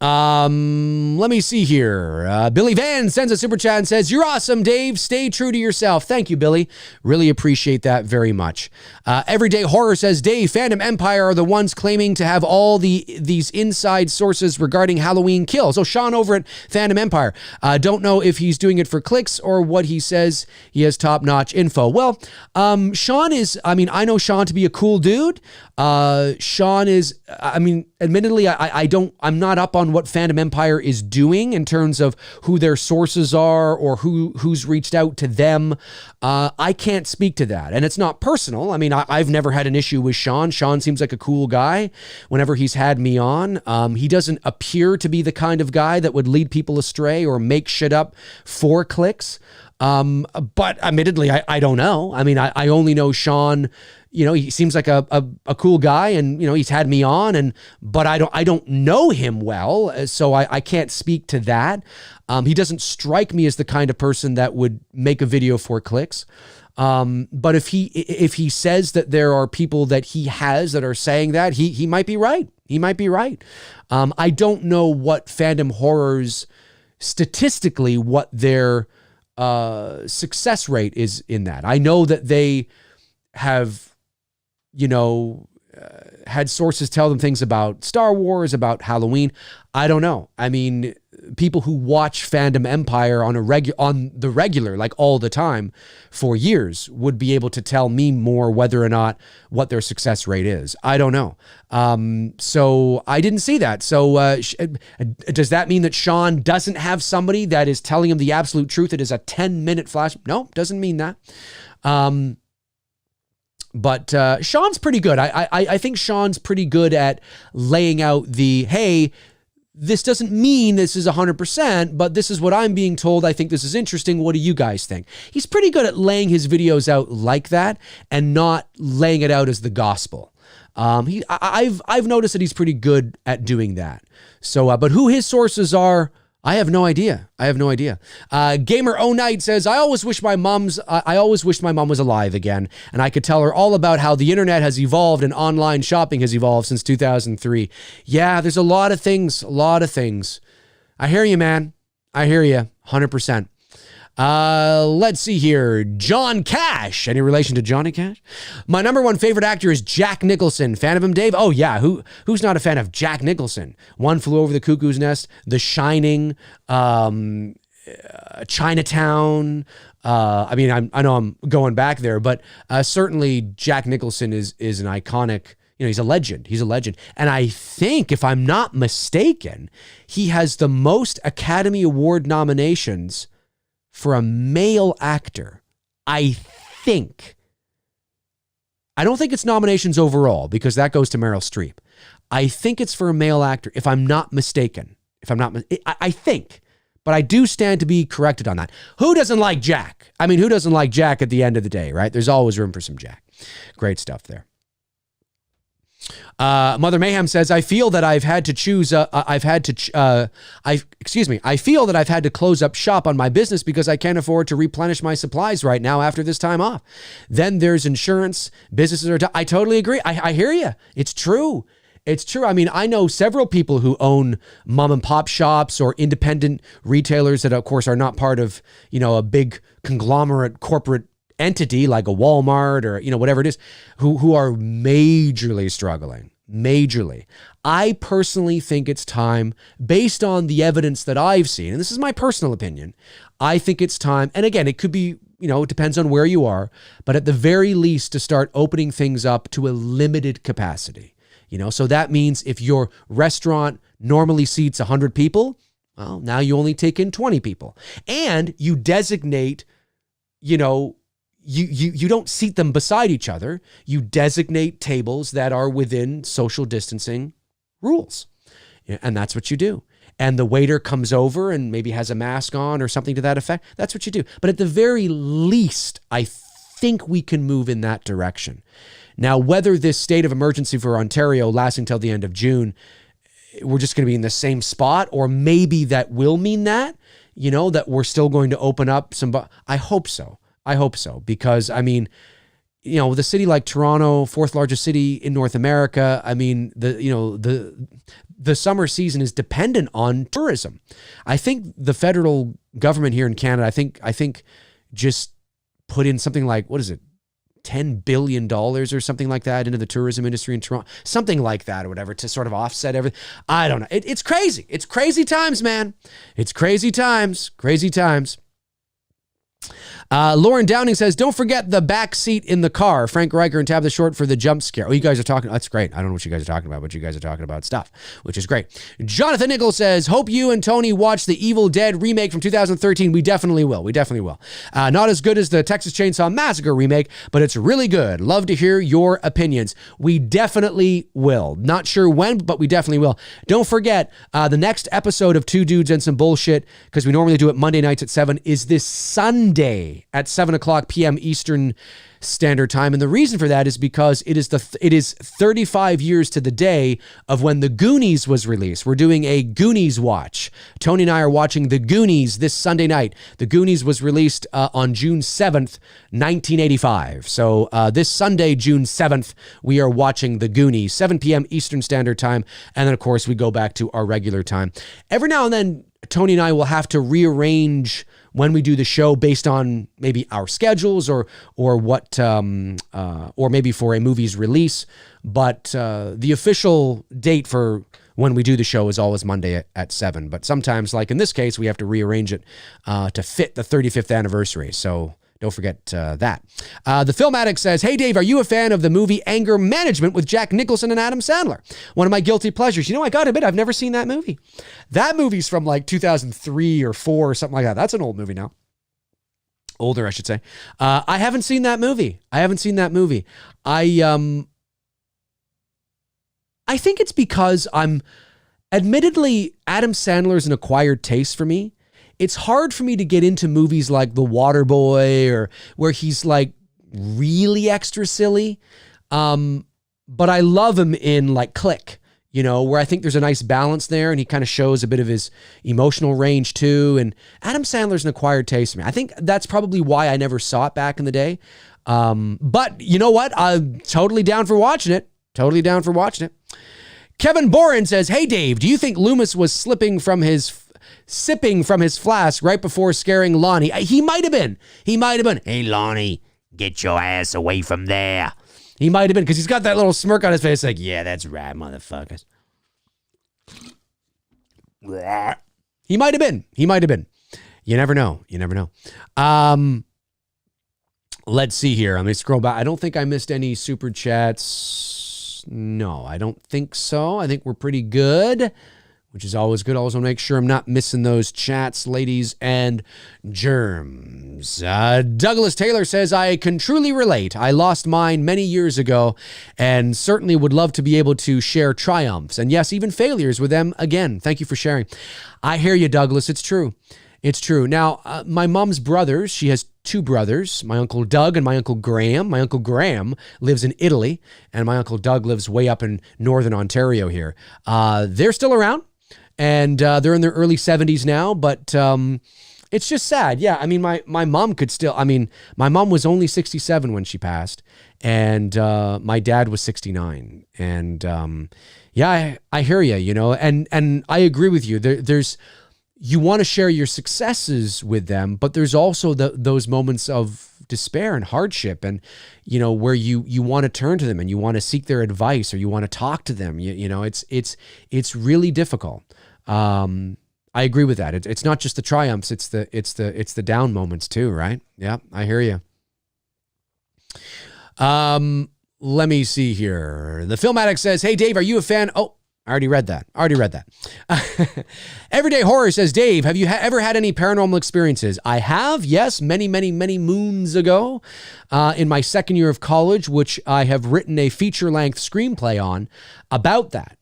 Let me see here. Billy Van sends a super chat and says, you're awesome, Dave. Stay true to yourself. Thank you, Billy. Really appreciate that very much. Everyday Horror says, Dave, Fandom Empire are the ones claiming to have all these inside sources regarding Halloween kills. So Sean over at Fandom Empire. Don't know if he's doing it for clicks or what he says. He has top-notch info. Well, Sean is, I know Sean to be a cool dude. Sean is, admittedly, I'm not up on what Fandom Empire is doing in terms of who their sources are or who's reached out to them. I can't speak to that. And it's not personal. I've never had an issue with Sean. Sean seems like a cool guy whenever he's had me on. He doesn't appear to be the kind of guy that would lead people astray or make shit up for clicks. But admittedly, I don't know. I only know Sean. He seems like a cool guy, and he's had me on, but I don't know him well, so I can't speak to that. He doesn't strike me as the kind of person that would make a video for clicks. But if he says that there are people that he has that are saying that, he might be right. He might be right. I don't know what Fandom Horrors statistically what their success rate is in that. I know that they have had sources tell them things about Star Wars, about Halloween. I don't know. I mean, people who watch Fandom Empire on the regular, like all the time for years, would be able to tell me more whether or not what their success rate is. I don't know. So I didn't see that. So does that mean that Sean doesn't have somebody that is telling him the absolute truth? It is a 10-minute flash. No, doesn't mean that. But Sean's pretty good. I think Sean's pretty good at laying out the, hey, this doesn't mean this is 100%, but this is what I'm being told. I think this is interesting. What do you guys think? He's pretty good at laying his videos out like that and not laying it out as the gospel. I've noticed that he's pretty good at doing that. So, but who his sources are, I have no idea. Gamer O Night says, I always wished my mom was alive again, and I could tell her all about how the internet has evolved and online shopping has evolved since 2003. Yeah, there's a lot of things. I hear you, man. I hear you 100%. Let's see here. John Cash. Any relation to Johnny Cash? My number one favorite actor is Jack Nicholson. Fan of him, Dave? Oh, yeah. Who's not a fan of Jack Nicholson? One Flew Over the Cuckoo's Nest, The Shining, Chinatown. I know I'm going back there, but certainly Jack Nicholson is an iconic, he's a legend. And I think, if I'm not mistaken, he has the most Academy Award nominations for a male actor. I don't think it's nominations overall, because that goes to Meryl Streep. I think it's for a male actor, if I'm not mistaken. I think, but I do stand to be corrected on that. Who doesn't like Jack? I mean, who doesn't like Jack at the end of the day, right? There's always room for some Jack. Great stuff there. Mother Mayhem says, I feel that I've had to close up shop on my business because I can't afford to replenish my supplies right now after this time off. Then there's insurance. Businesses are, I totally agree. I hear you. It's true. I mean, I know several people who own mom and pop shops or independent retailers that, of course, are not part of, a big conglomerate corporate entity like a Walmart or, whatever it is, who are majorly struggling. I personally think it's time, based on the evidence that I've seen, and this is my personal opinion, I think it's time, and again, it could be, it depends on where you are, but at the very least to start opening things up to a limited capacity. So that means if your restaurant normally seats 100 people, well, now you only take in 20 people. And you designate, you don't seat them beside each other. You designate tables that are within social distancing rules. And that's what you do. And the waiter comes over and maybe has a mask on or something to that effect. That's what you do. But at the very least, I think we can move in that direction. Now, whether this state of emergency for Ontario lasting till the end of June, we're just going to be in the same spot, or maybe that will mean that, that we're still going to open up some, I hope so, because I mean, with a city like Toronto, fourth largest city in North America, I mean, the summer season is dependent on tourism. I think the federal government here in Canada, I think just put in something like, what is it, $10 billion or something like that into the tourism industry in Toronto, something like that or whatever, to sort of offset everything. I don't know. It's crazy. It's crazy times, man. It's crazy times. Lauren Downing says, don't forget the back seat in the car. Frank Riker and Tab the Short for the jump scare. Oh, you guys are talking. That's great. I don't know what you guys are talking about, but you guys are talking about stuff, which is great. Jonathan Nichols says, hope you and Tony watch the Evil Dead remake from 2013. We definitely will. Not as good as the Texas Chainsaw Massacre remake, but it's really good. Love to hear your opinions. We definitely will. Not sure when, but we definitely will. Don't forget, the next episode of Two Dudes and Some Bullshit, because we normally do it Monday nights at 7, is this Sunday at 7:00 p.m. Eastern Standard Time. And the reason for that is because it is 35 years to the day of when the Goonies was released. We're doing a Goonies watch. Tony and I are watching the Goonies this Sunday night. The Goonies was released on June 7th, 1985. So this Sunday, June 7th, we are watching the Goonies, 7 p.m. Eastern Standard Time. And then, of course, we go back to our regular time. Every now and then, Tony and I will have to rearrange when we do the show based on maybe our schedules or what or maybe for a movie's release. But the official date for when we do the show is always Monday at 7. But sometimes, like in this case, we have to rearrange it to fit the 35th anniversary. So don't forget that. The Film Addict says, hey, Dave, are you a fan of the movie Anger Management with Jack Nicholson and Adam Sandler? One of my guilty pleasures. You know, I got to admit, I've never seen that movie. That movie's from like 2003 or 4 or something like that. That's an old movie now. Older, I should say. I haven't seen that movie. I think it's because admittedly, Adam Sandler's an acquired taste for me. It's hard for me to get into movies like The Waterboy or where he's like really extra silly. But I love him in like Click, you know, where I think there's a nice balance there and he kind of shows a bit of his emotional range too. And Adam Sandler's an acquired taste for me. I think that's probably why I never saw it back in the day. But you know what? I'm totally down for watching it. Kevin Boren says, hey, Dave, do you think Loomis was sipping from his flask right before scaring Lonnie? He might have been. Hey, Lonnie, get your ass away from there. He might have been, because he's got that little smirk on his face like, yeah, that's right, motherfuckers. He might have been. You never know. Let's see here. Let me scroll back. I don't think I missed any super chats. No, I don't think so. I think we're pretty good, which is always good. Always want to make sure I'm not missing those chats, ladies and germs. Douglas Taylor says, I can truly relate. I lost mine many years ago and certainly would love to be able to share triumphs and yes, even failures with them again. Thank you for sharing. I hear you, Douglas. It's true. Now, my mom's brothers, she has 2 brothers, my Uncle Doug and my Uncle Graham. My Uncle Graham lives in Italy, and my Uncle Doug lives way up in Northern Ontario here. They're still around, and they're in their early 70s now, but it's just sad. Yeah, I mean, my mom could still, my mom was only 67 when she passed, and my dad was 69. And yeah, I hear you, you know, and I agree with you. There's you want to share your successes with them, but there's also those moments of despair and hardship, and you know where you want to turn to them and you want to seek their advice or you want to talk to them. You know, it's really difficult. I agree with that. It's not just the triumphs; it's the down moments too, right? Yeah, I hear you. Let me see here. The Film Addict says, "Hey Dave, are you a fan?" Oh. I already read that. Everyday Horror says, Dave, have you ever had any paranormal experiences? I have, yes, many moons ago in my second year of college, which I have written a feature-length screenplay on about that.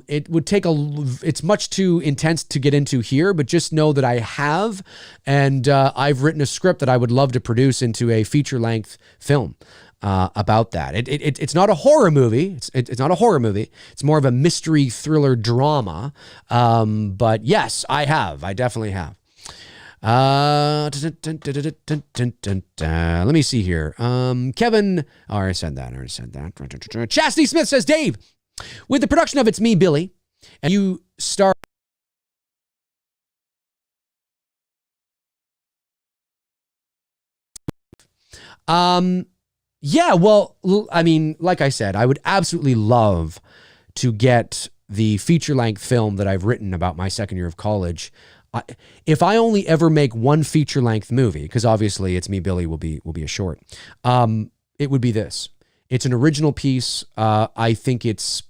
It would take it's much too intense to get into here, but just know that I have, and I've written a script that I would love to produce into a feature-length film. About that. It's not a horror movie. It's not a horror movie. It's more of a mystery thriller drama. But yes, I have. I definitely have. Let me see here. Kevin. Oh, I already said that. Chastity Smith says, Dave, with the production of It's Me, Billy, and you start. Yeah, well, I mean, like I said, I would absolutely love to get the feature-length film that I've written about my second year of college. If I only ever make one feature-length movie, because obviously It's Me, Billy will be a short, it would be this. It's an original piece. I think it's,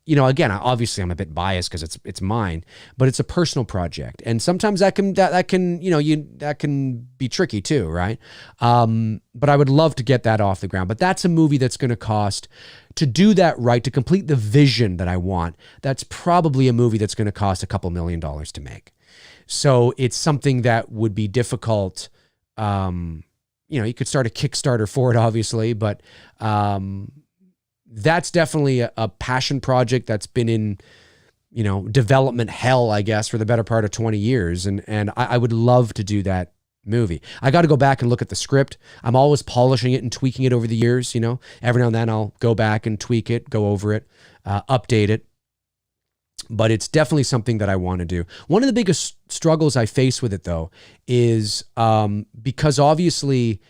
you know, again, obviously I'm a bit biased because it's mine, but it's a personal project, and sometimes that can be tricky too, right? But I would love to get that off the ground. But that's a movie that's going to cost, to do that right, to complete the vision that I want. That's probably a movie that's going to cost $2 million to make. So it's something that would be difficult. You know, you could start a Kickstarter for it, obviously, but that's definitely a passion project that's been in, you know, development hell, I guess, for the better part of 20 years. And I would love to do that movie. I got to go back and look at the script. I'm always polishing it and tweaking it over the years, you know. Every now and then I'll go back and tweak it, go over it, update it. but it's definitely something that I want to do. One of the biggest struggles I face with it, though, is because obviously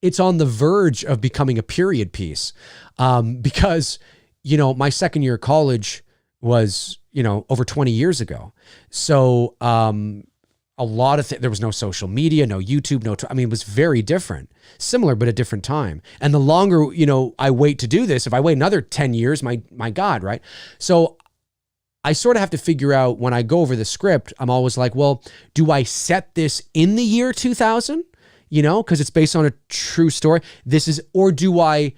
it's on the verge of becoming a period piece. Because, my second year of college was, over 20 years ago. So a lot of there was no social media, no YouTube, it was very different, similar, but a different time. And the longer, I wait to do this, if I wait another 10 years, my God, right? So I sort of have to figure out, when I go over the script, I'm always like, well, do I set this in the year 2000? Because it's based on a true story. Or do I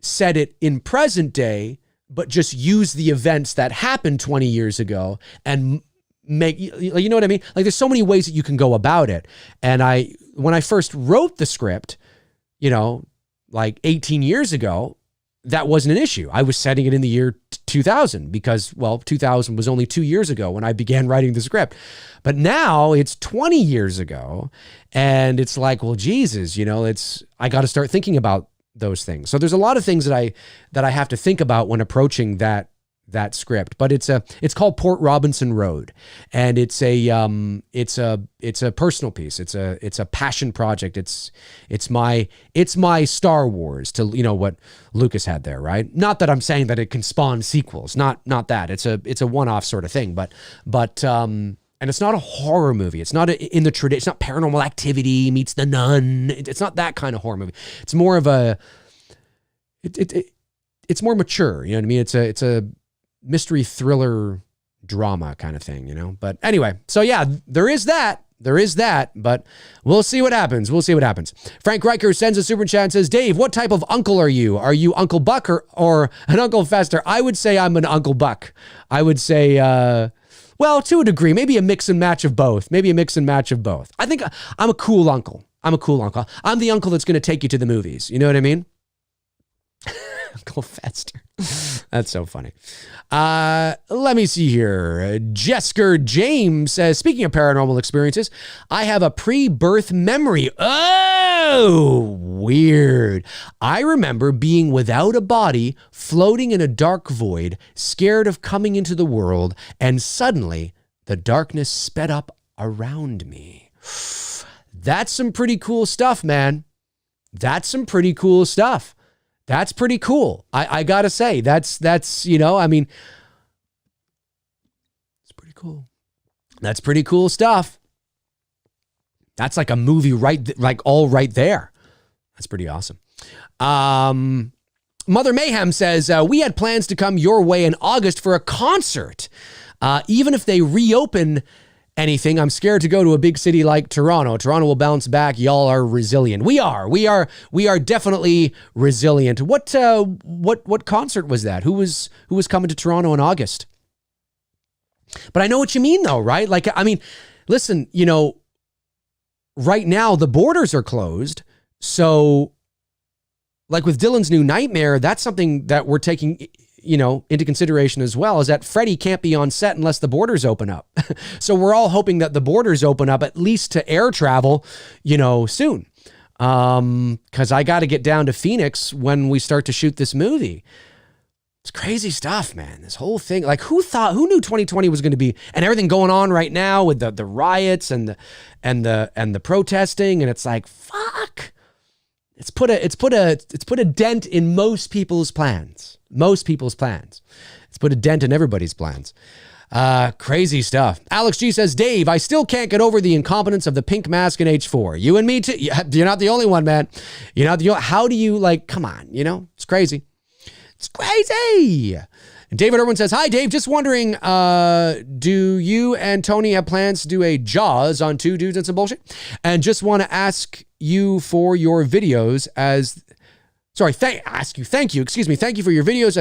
set it in present day, but just use the events that happened 20 years ago and make, you know what I mean? Like, there's so many ways that you can go about it. And when I first wrote the script, like 18 years ago, that wasn't an issue. I was setting it in the year 2000 because, 2000 was only 2 years ago when I began writing the script. But now it's 20 years ago, and it's like, well, Jesus, I got to start thinking about those things. So there's a lot of things that I have to think about when approaching that script. But it's called Port Robinson Road, and it's a personal piece. It's a passion project. It's my Star Wars, to what Lucas had there, right? Not that I'm saying that it can spawn sequels. Not that. It's a one-off sort of thing. But and it's not a horror movie. It's not in the tradition. It's not Paranormal Activity meets The Nun. It's not that kind of horror movie. It's more of a. It's more mature. You know what I mean? It's a mystery thriller drama kind of thing, But anyway, so yeah, there is that, but we'll see what happens. Frank Riker sends a super chat and says, Dave, what type of uncle are you? Are you Uncle Buck or an Uncle Fester? I would say I'm an Uncle Buck. I would say, to a degree, maybe a mix and match of both. I think I'm a cool uncle. I'm the uncle that's going to take you to the movies. You know what I mean? Uncle Fester. That's so funny. Let me see here. Jesker James says, speaking of paranormal experiences, I have a pre-birth memory. Oh, weird. I remember being without a body, floating in a dark void, scared of coming into the world, and suddenly the darkness sped up around me. That's some pretty cool stuff, man. That's pretty cool. I gotta say, that's it's pretty cool. That's pretty cool stuff. That's like a movie all right there. That's pretty awesome. Mother Mayhem says, we had plans to come your way in August for a concert. Even if they reopen anything, I'm scared to go to a big city like Toronto. Toronto will bounce back. Y'all are resilient. We are definitely resilient. What concert was that? Who was coming to Toronto in August? But I know what you mean though, right? Like, listen, right now the borders are closed. So like with Dylan's New Nightmare, that's something that we're taking into consideration as well, is that Freddy can't be on set unless the borders open up. So we're all hoping that the borders open up at least to air travel, soon. Cause I got to get down to Phoenix when we start to shoot this movie. It's crazy stuff, man. This whole thing, like who knew 2020 was going to be, and everything going on right now with the riots and the protesting. And it's like, fuck. It's put a dent in most people's plans. It's put a dent in everybody's plans. Crazy stuff. Alex G says, Dave, I still can't get over the incompetence of the pink mask in H4. You and me too. You're not the only one, man. You're not the only. How do you come on, it's crazy. It's crazy. And David Irwin says, hi, Dave. Just wondering, do you and Tony have plans to do a Jaws on Two Dudes and Some Bullshit? And just want to ask you for your videos Thank you for your videos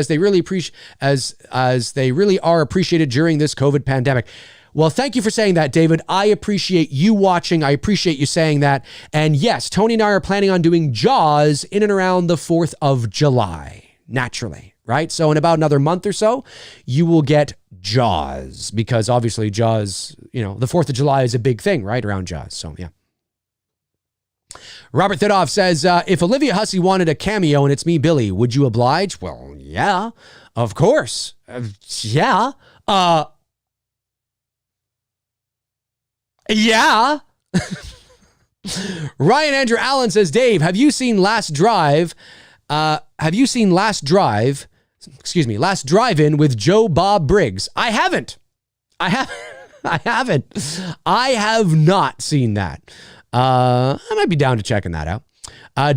as they really are appreciated during this COVID pandemic. Well, thank you for saying that, David. I appreciate you watching. I appreciate you saying that. And yes, Tony and I are planning on doing Jaws in and around the 4th of July, naturally, right? So in about another month or so, you will get Jaws, because obviously Jaws, the 4th of July is a big thing, right, around Jaws. So yeah. Robert Thidoff says, if Olivia Hussey wanted a cameo and it's me, Billy, would you oblige? Well, yeah, of course. Yeah. Ryan Andrew Allen says, Dave, have you seen Last Drive? Last Drive-In with Joe Bob Briggs? I haven't. I have not seen that. I might be down to checking that out.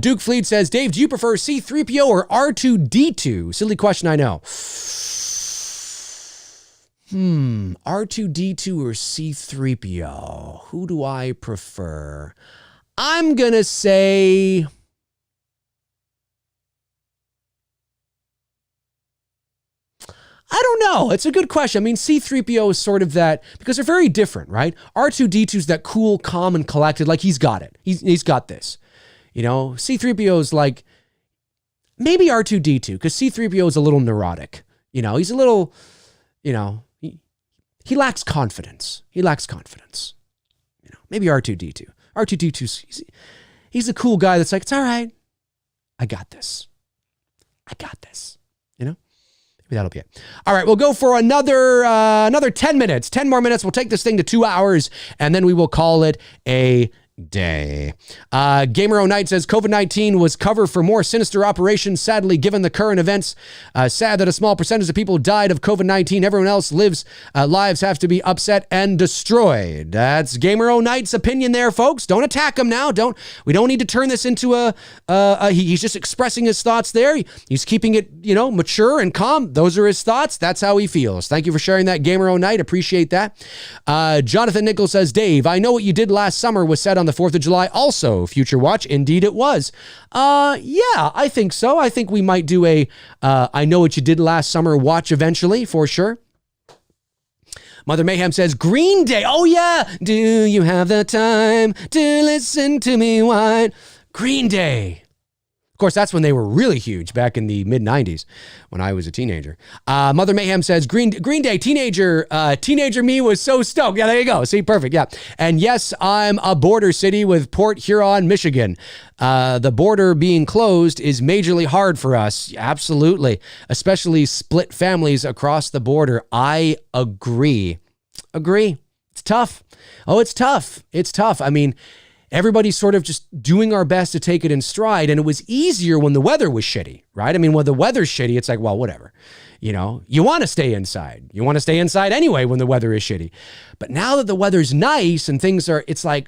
Duke Fleet says, Dave, do you prefer C-3PO or R2-D2? Silly question, I know. R2-D2 or C-3PO? Who do I prefer? I'm going to say... I don't know. It's a good question. I mean, C-3PO is sort of that, because they're very different, right? R2-D2 is that cool, calm, and collected, like he's got it. He's got this. You know, C-3PO is like, maybe R2-D2, because C-3PO is a little neurotic. You know, he's a little, you know, he lacks confidence. You know, maybe R2-D2. R2-D2, he's a cool guy that's like, it's all right. I got this. You know? Maybe that'll be it. All right, we'll go for another 10 minutes. 10 more minutes. We'll take this thing to 2 hours, and then we will call it a day. Gamer O'Night says COVID-19 was cover for more sinister operations. Sadly, given the current events, sad that a small percentage of people died of COVID-19. Everyone else lives have to be upset and destroyed. That's Gamer O'Night's opinion there, folks. Don't attack him now. We don't need to turn this into he's just expressing his thoughts there. He's keeping it, mature and calm. Those are his thoughts. That's how he feels. Thank you for sharing that, Gamer O'Night. Appreciate that. Jonathan Nichols says, Dave, I know what you did last summer was said on the 4th of July. Also, Future Watch. Indeed it was. Yeah, I think so. I think we might do a I know what you did last summer watch eventually, for sure. Mother Mayhem says, Green Day. Oh, yeah. Do you have the time to listen to me whine? Green Day. Of course, that's when they were really huge back in the mid-90s when I was a teenager. Mother Mayhem says, Green Day, teenager me was so stoked. Yeah, there you go. See, perfect. Yeah. And yes, I'm a border city with Port Huron, Michigan. The border being closed is majorly hard for us. Absolutely. Especially split families across the border. I agree. It's tough. Oh, it's tough. I mean, everybody's sort of just doing our best to take it in stride. And it was easier when the weather was shitty, right? I mean, when the weather's shitty, it's like, well, whatever. You want to stay inside. You want to stay inside anyway when the weather is shitty. But now that the weather's nice and it's like,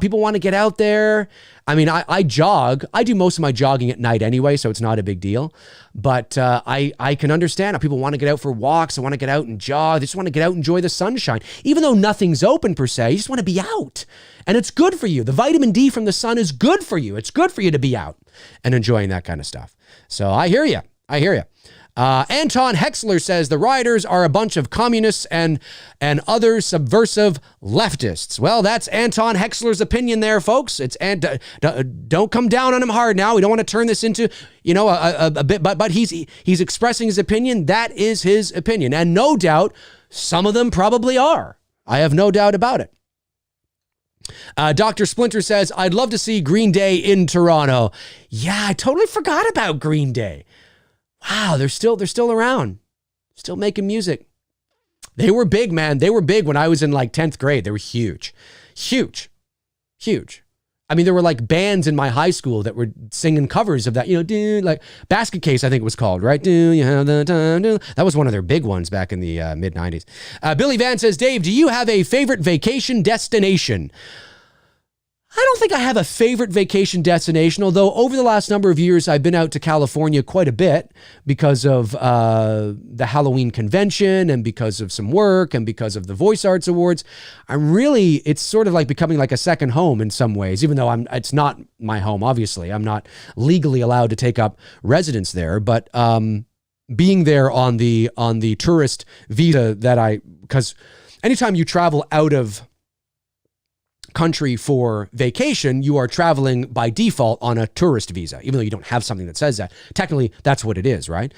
people want to get out there. I mean, I jog. I do most of my jogging at night anyway, so it's not a big deal. But I can understand how people want to get out for walks. They want to get out and jog. They just want to get out and enjoy the sunshine. Even though nothing's open per se, you just want to be out. And it's good for you. The vitamin D from the sun is good for you. It's good for you to be out and enjoying that kind of stuff. So I hear you. Anton Hexler says the rioters are a bunch of communists and other subversive leftists. Well, that's Anton Hexler's opinion there, folks. Don't come down on him hard now. We don't want to turn this into, a bit, but he's expressing his opinion. That is his opinion. And no doubt, some of them probably are. I have no doubt about it. Dr. Splinter says, I'd love to see Green Day in Toronto. Yeah, I totally forgot about Green Day. Wow, they're still around, still making music. They were big, man. They were big when I was in like 10th grade. They were huge. I mean, there were like bands in my high school that were singing covers of that, dude, like Basket Case, I think it was called, right? Do you have the time? That was one of their big ones back in the mid 90s. Billy Van says, Dave, do you have a favorite vacation destination? I don't think I have a favorite vacation destination, although over the last number of years, I've been out to California quite a bit because of the Halloween convention and because of some work and because of the Voice Arts Awards. It's sort of like becoming like a second home in some ways, even though it's not my home, obviously. I'm not legally allowed to take up residence there, but being there on the tourist visa because anytime you travel out of country for vacation, you are traveling by default on a tourist visa, even though you don't have something that says that. Technically, that's what it is, right?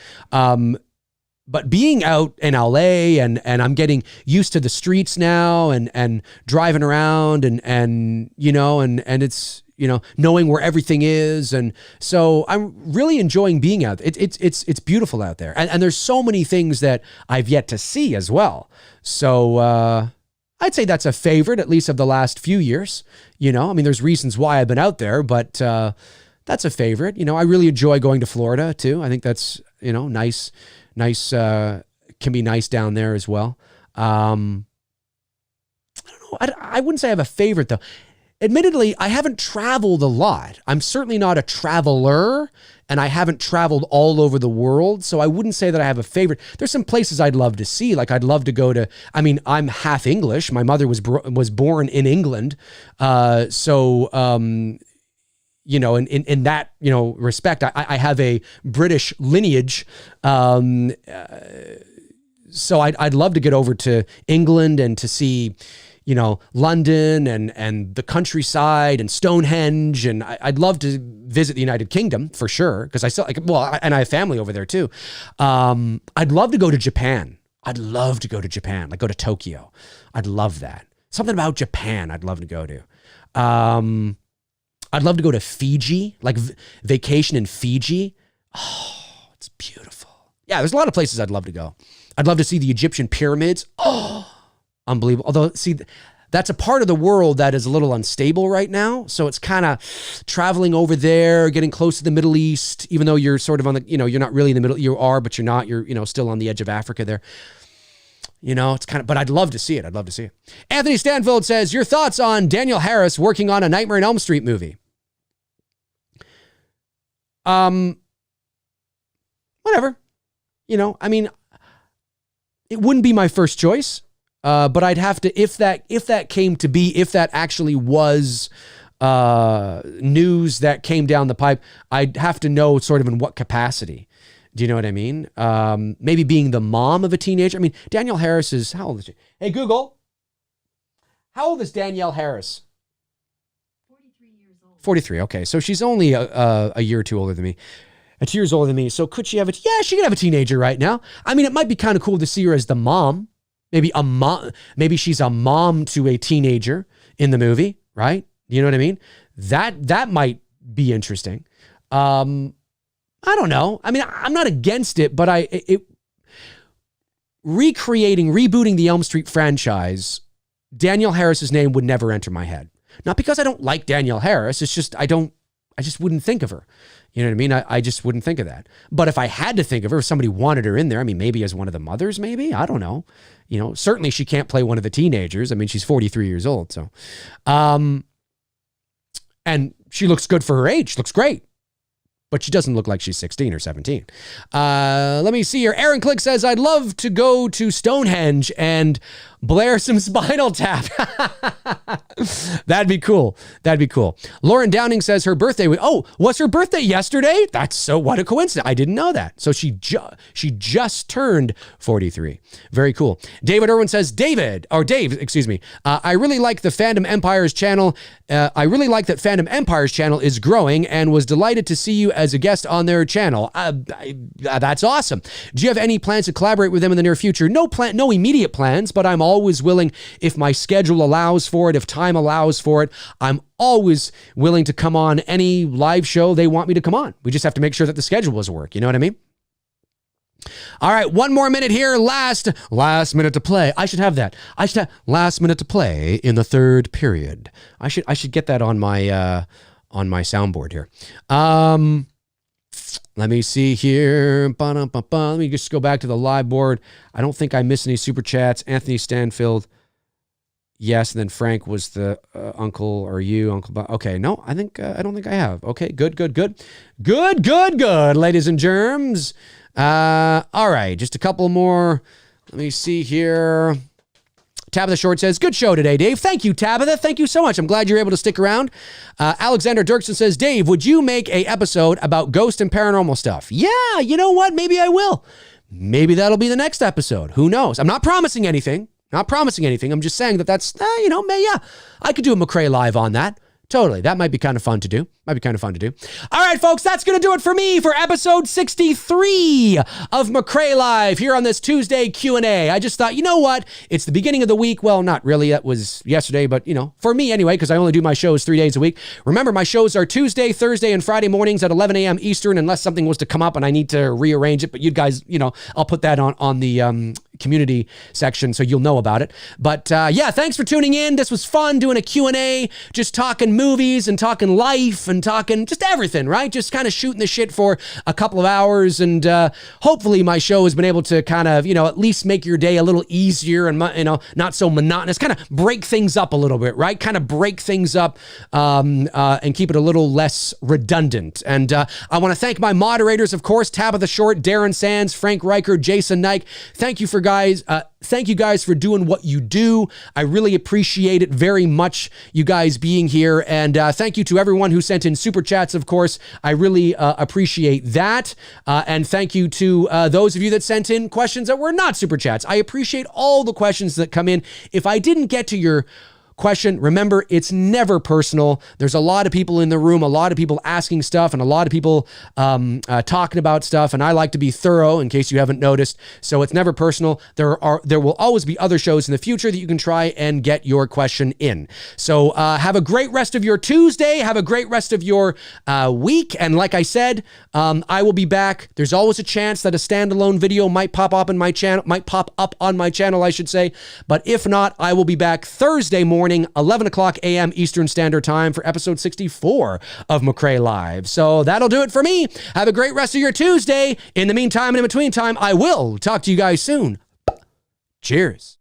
but being out in LA and I'm getting used to the streets now and driving around and you know, and it's, you know, knowing where everything is. And so I'm really enjoying being out there. It's beautiful out there. And there's so many things that I've yet to see as well. So I'd say that's a favorite, at least of the last few years. You know, I mean, there's reasons why I've been out there, but that's a favorite. You know, I really enjoy going to Florida too. I think that's, you know, nice, can be nice down there as well. I don't know. I wouldn't say I have a favorite though. Admittedly, I haven't traveled a lot. I'm certainly not a traveler, and I haven't traveled all over the world, so I wouldn't say that I have a favorite. There's some places I'd love to see. Like I'd love to go to, I mean, I'm half English. My mother was born in England. You know, in that, you know, respect, I have a British lineage. So I'd love to get over to England and to see, you know, London and the countryside and Stonehenge. And I'd love to visit the United Kingdom for sure. Cause I still and I have family over there too. I'd love to go to Japan. Like go to Tokyo. I'd love that. Something about Japan I'd love to go to. I'd love to go to Fiji, like vacation in Fiji. Oh, it's beautiful. Yeah, there's a lot of places I'd love to go. I'd love to see the Egyptian pyramids. Oh, unbelievable. Although, see, that's a part of the world that is a little unstable right now. So it's kind of traveling over there, getting close to the Middle East, even though you're sort of on the, you know, you're not really in the middle. You are, but you're not. You're, you know, still on the edge of Africa there. You know, it's kind of, but I'd love to see it. Anthony Stanfield says, your thoughts on Daniel Harris working on a Nightmare on Elm Street movie? Whatever. You know, I mean, it wouldn't be my first choice, but I'd have to, if that came to be, if that actually was news that came down the pipe, I'd have to know sort of in what capacity. Do you know what I mean? Maybe being the mom of a teenager. I mean, Danielle Harris is, how old is she? Hey, Google, how old is Danielle Harris? 43 years old. 43, okay. So she's only a year or two older than me. 2 years older than me. So could she have yeah, she could have a teenager right now. I mean, it might be kind of cool to see her as the mom. Maybe she's a mom to a teenager in the movie, right? You know what I mean? That might be interesting. I don't know. I mean, I'm not against it, but rebooting the Elm Street franchise, Danielle Harris's name would never enter my head. Not because I don't like Danielle Harris. It's just, I just wouldn't think of her. You know what I mean? I just wouldn't think of that. But if I had to think of her, if somebody wanted her in there, I mean, maybe as one of the mothers, maybe, I don't know. You know, certainly she can't play one of the teenagers. I mean, she's 43 years old. So, and she looks good for her age. Looks great. But she doesn't look like she's 16 or 17. Let me see here. Aaron Click says, I'd love to go to Stonehenge and blare some Spinal Tap. That'd be cool. Lauren Downing says her birthday. Was her birthday yesterday? What a coincidence. I didn't know that. So she just turned 43. Very cool. David Irwin says, Dave, excuse me. I really like the Fandom Empires channel. I really like that Fandom Empires channel is growing and was delighted to see you as a guest on their channel. That's awesome. Do you have any plans to collaborate with them in the near future? No immediate plans, but I'm always willing, if my schedule allows for it, if time allows for it, I'm always willing to come on any live show they want me to come on. We just have to make sure that the schedules work. You know what I mean? All right, one more minute here. Last minute to play. I should have that. Last minute to play in the third period. I should get that on my soundboard here. Let me see here. Let me just go back to the live board. I don't think I missed any super chats. Anthony Stanfield. Yes, and then Frank was the uncle or you, Uncle Bob. Okay, no, I don't think I have. Okay, good. Ladies and germs. All right, just a couple more. Let me see here. Tabitha Short says, good show today, Dave. Thank you, Tabitha. Thank you so much. I'm glad you're able to stick around. Alexander Dirksen says, Dave, would you make a episode about ghost and paranormal stuff? Yeah, you know what? Maybe I will. Maybe that'll be the next episode. Who knows? I'm not promising anything. I'm just saying that's, I could do a McRae live on that. Totally. That might be kind of fun to do. All right, folks, that's going to do it for me for episode 63 of McRae Live here on this Tuesday Q&A. I just thought, you know what? It's the beginning of the week. Well, not really. That was yesterday, but, for me anyway, because I only do my shows 3 days a week. Remember, my shows are Tuesday, Thursday, and Friday mornings at 11 a.m. Eastern, unless something was to come up and I need to rearrange it. But you guys, I'll put that on the community section so you'll know about it. But yeah, thanks for tuning in. This was fun doing a Q&A, just talking movies and talking life and talking just everything, right? Just kind of shooting the shit for a couple of hours. And hopefully my show has been able to kind of, at least make your day a little easier and, not so monotonous, kind of break things up a little bit, right? Kind of break things up and keep it a little less redundant. And I want to thank my moderators, of course, Tabitha Short, Darren Sands, Frank Riker, Jason Nike. Thank you guys for doing what you do. I really appreciate it very much, you guys being here. And thank you to everyone who sent in super chats, of course. I really appreciate that. And thank you to those of you that sent in questions that were not super chats. I appreciate all the questions that come in. If I didn't get to your question, remember, it's never personal. There's a lot of people in the room, a lot of people asking stuff, and a lot of people talking about stuff, and I like to be thorough, in case you haven't noticed, so it's never personal. There will always be other shows in the future that you can try and get your question in. So have a great rest of your Tuesday, have a great rest of your week, and like I said, I will be back. There's always a chance that a standalone video might pop up on my channel, I should say, but if not, I will be back Thursday morning, 11 o'clock a.m. Eastern Standard Time for episode 64 of McRae Live. So that'll do it for me. Have a great rest of your Tuesday. In the meantime and in between time, I will talk to you guys soon. Cheers.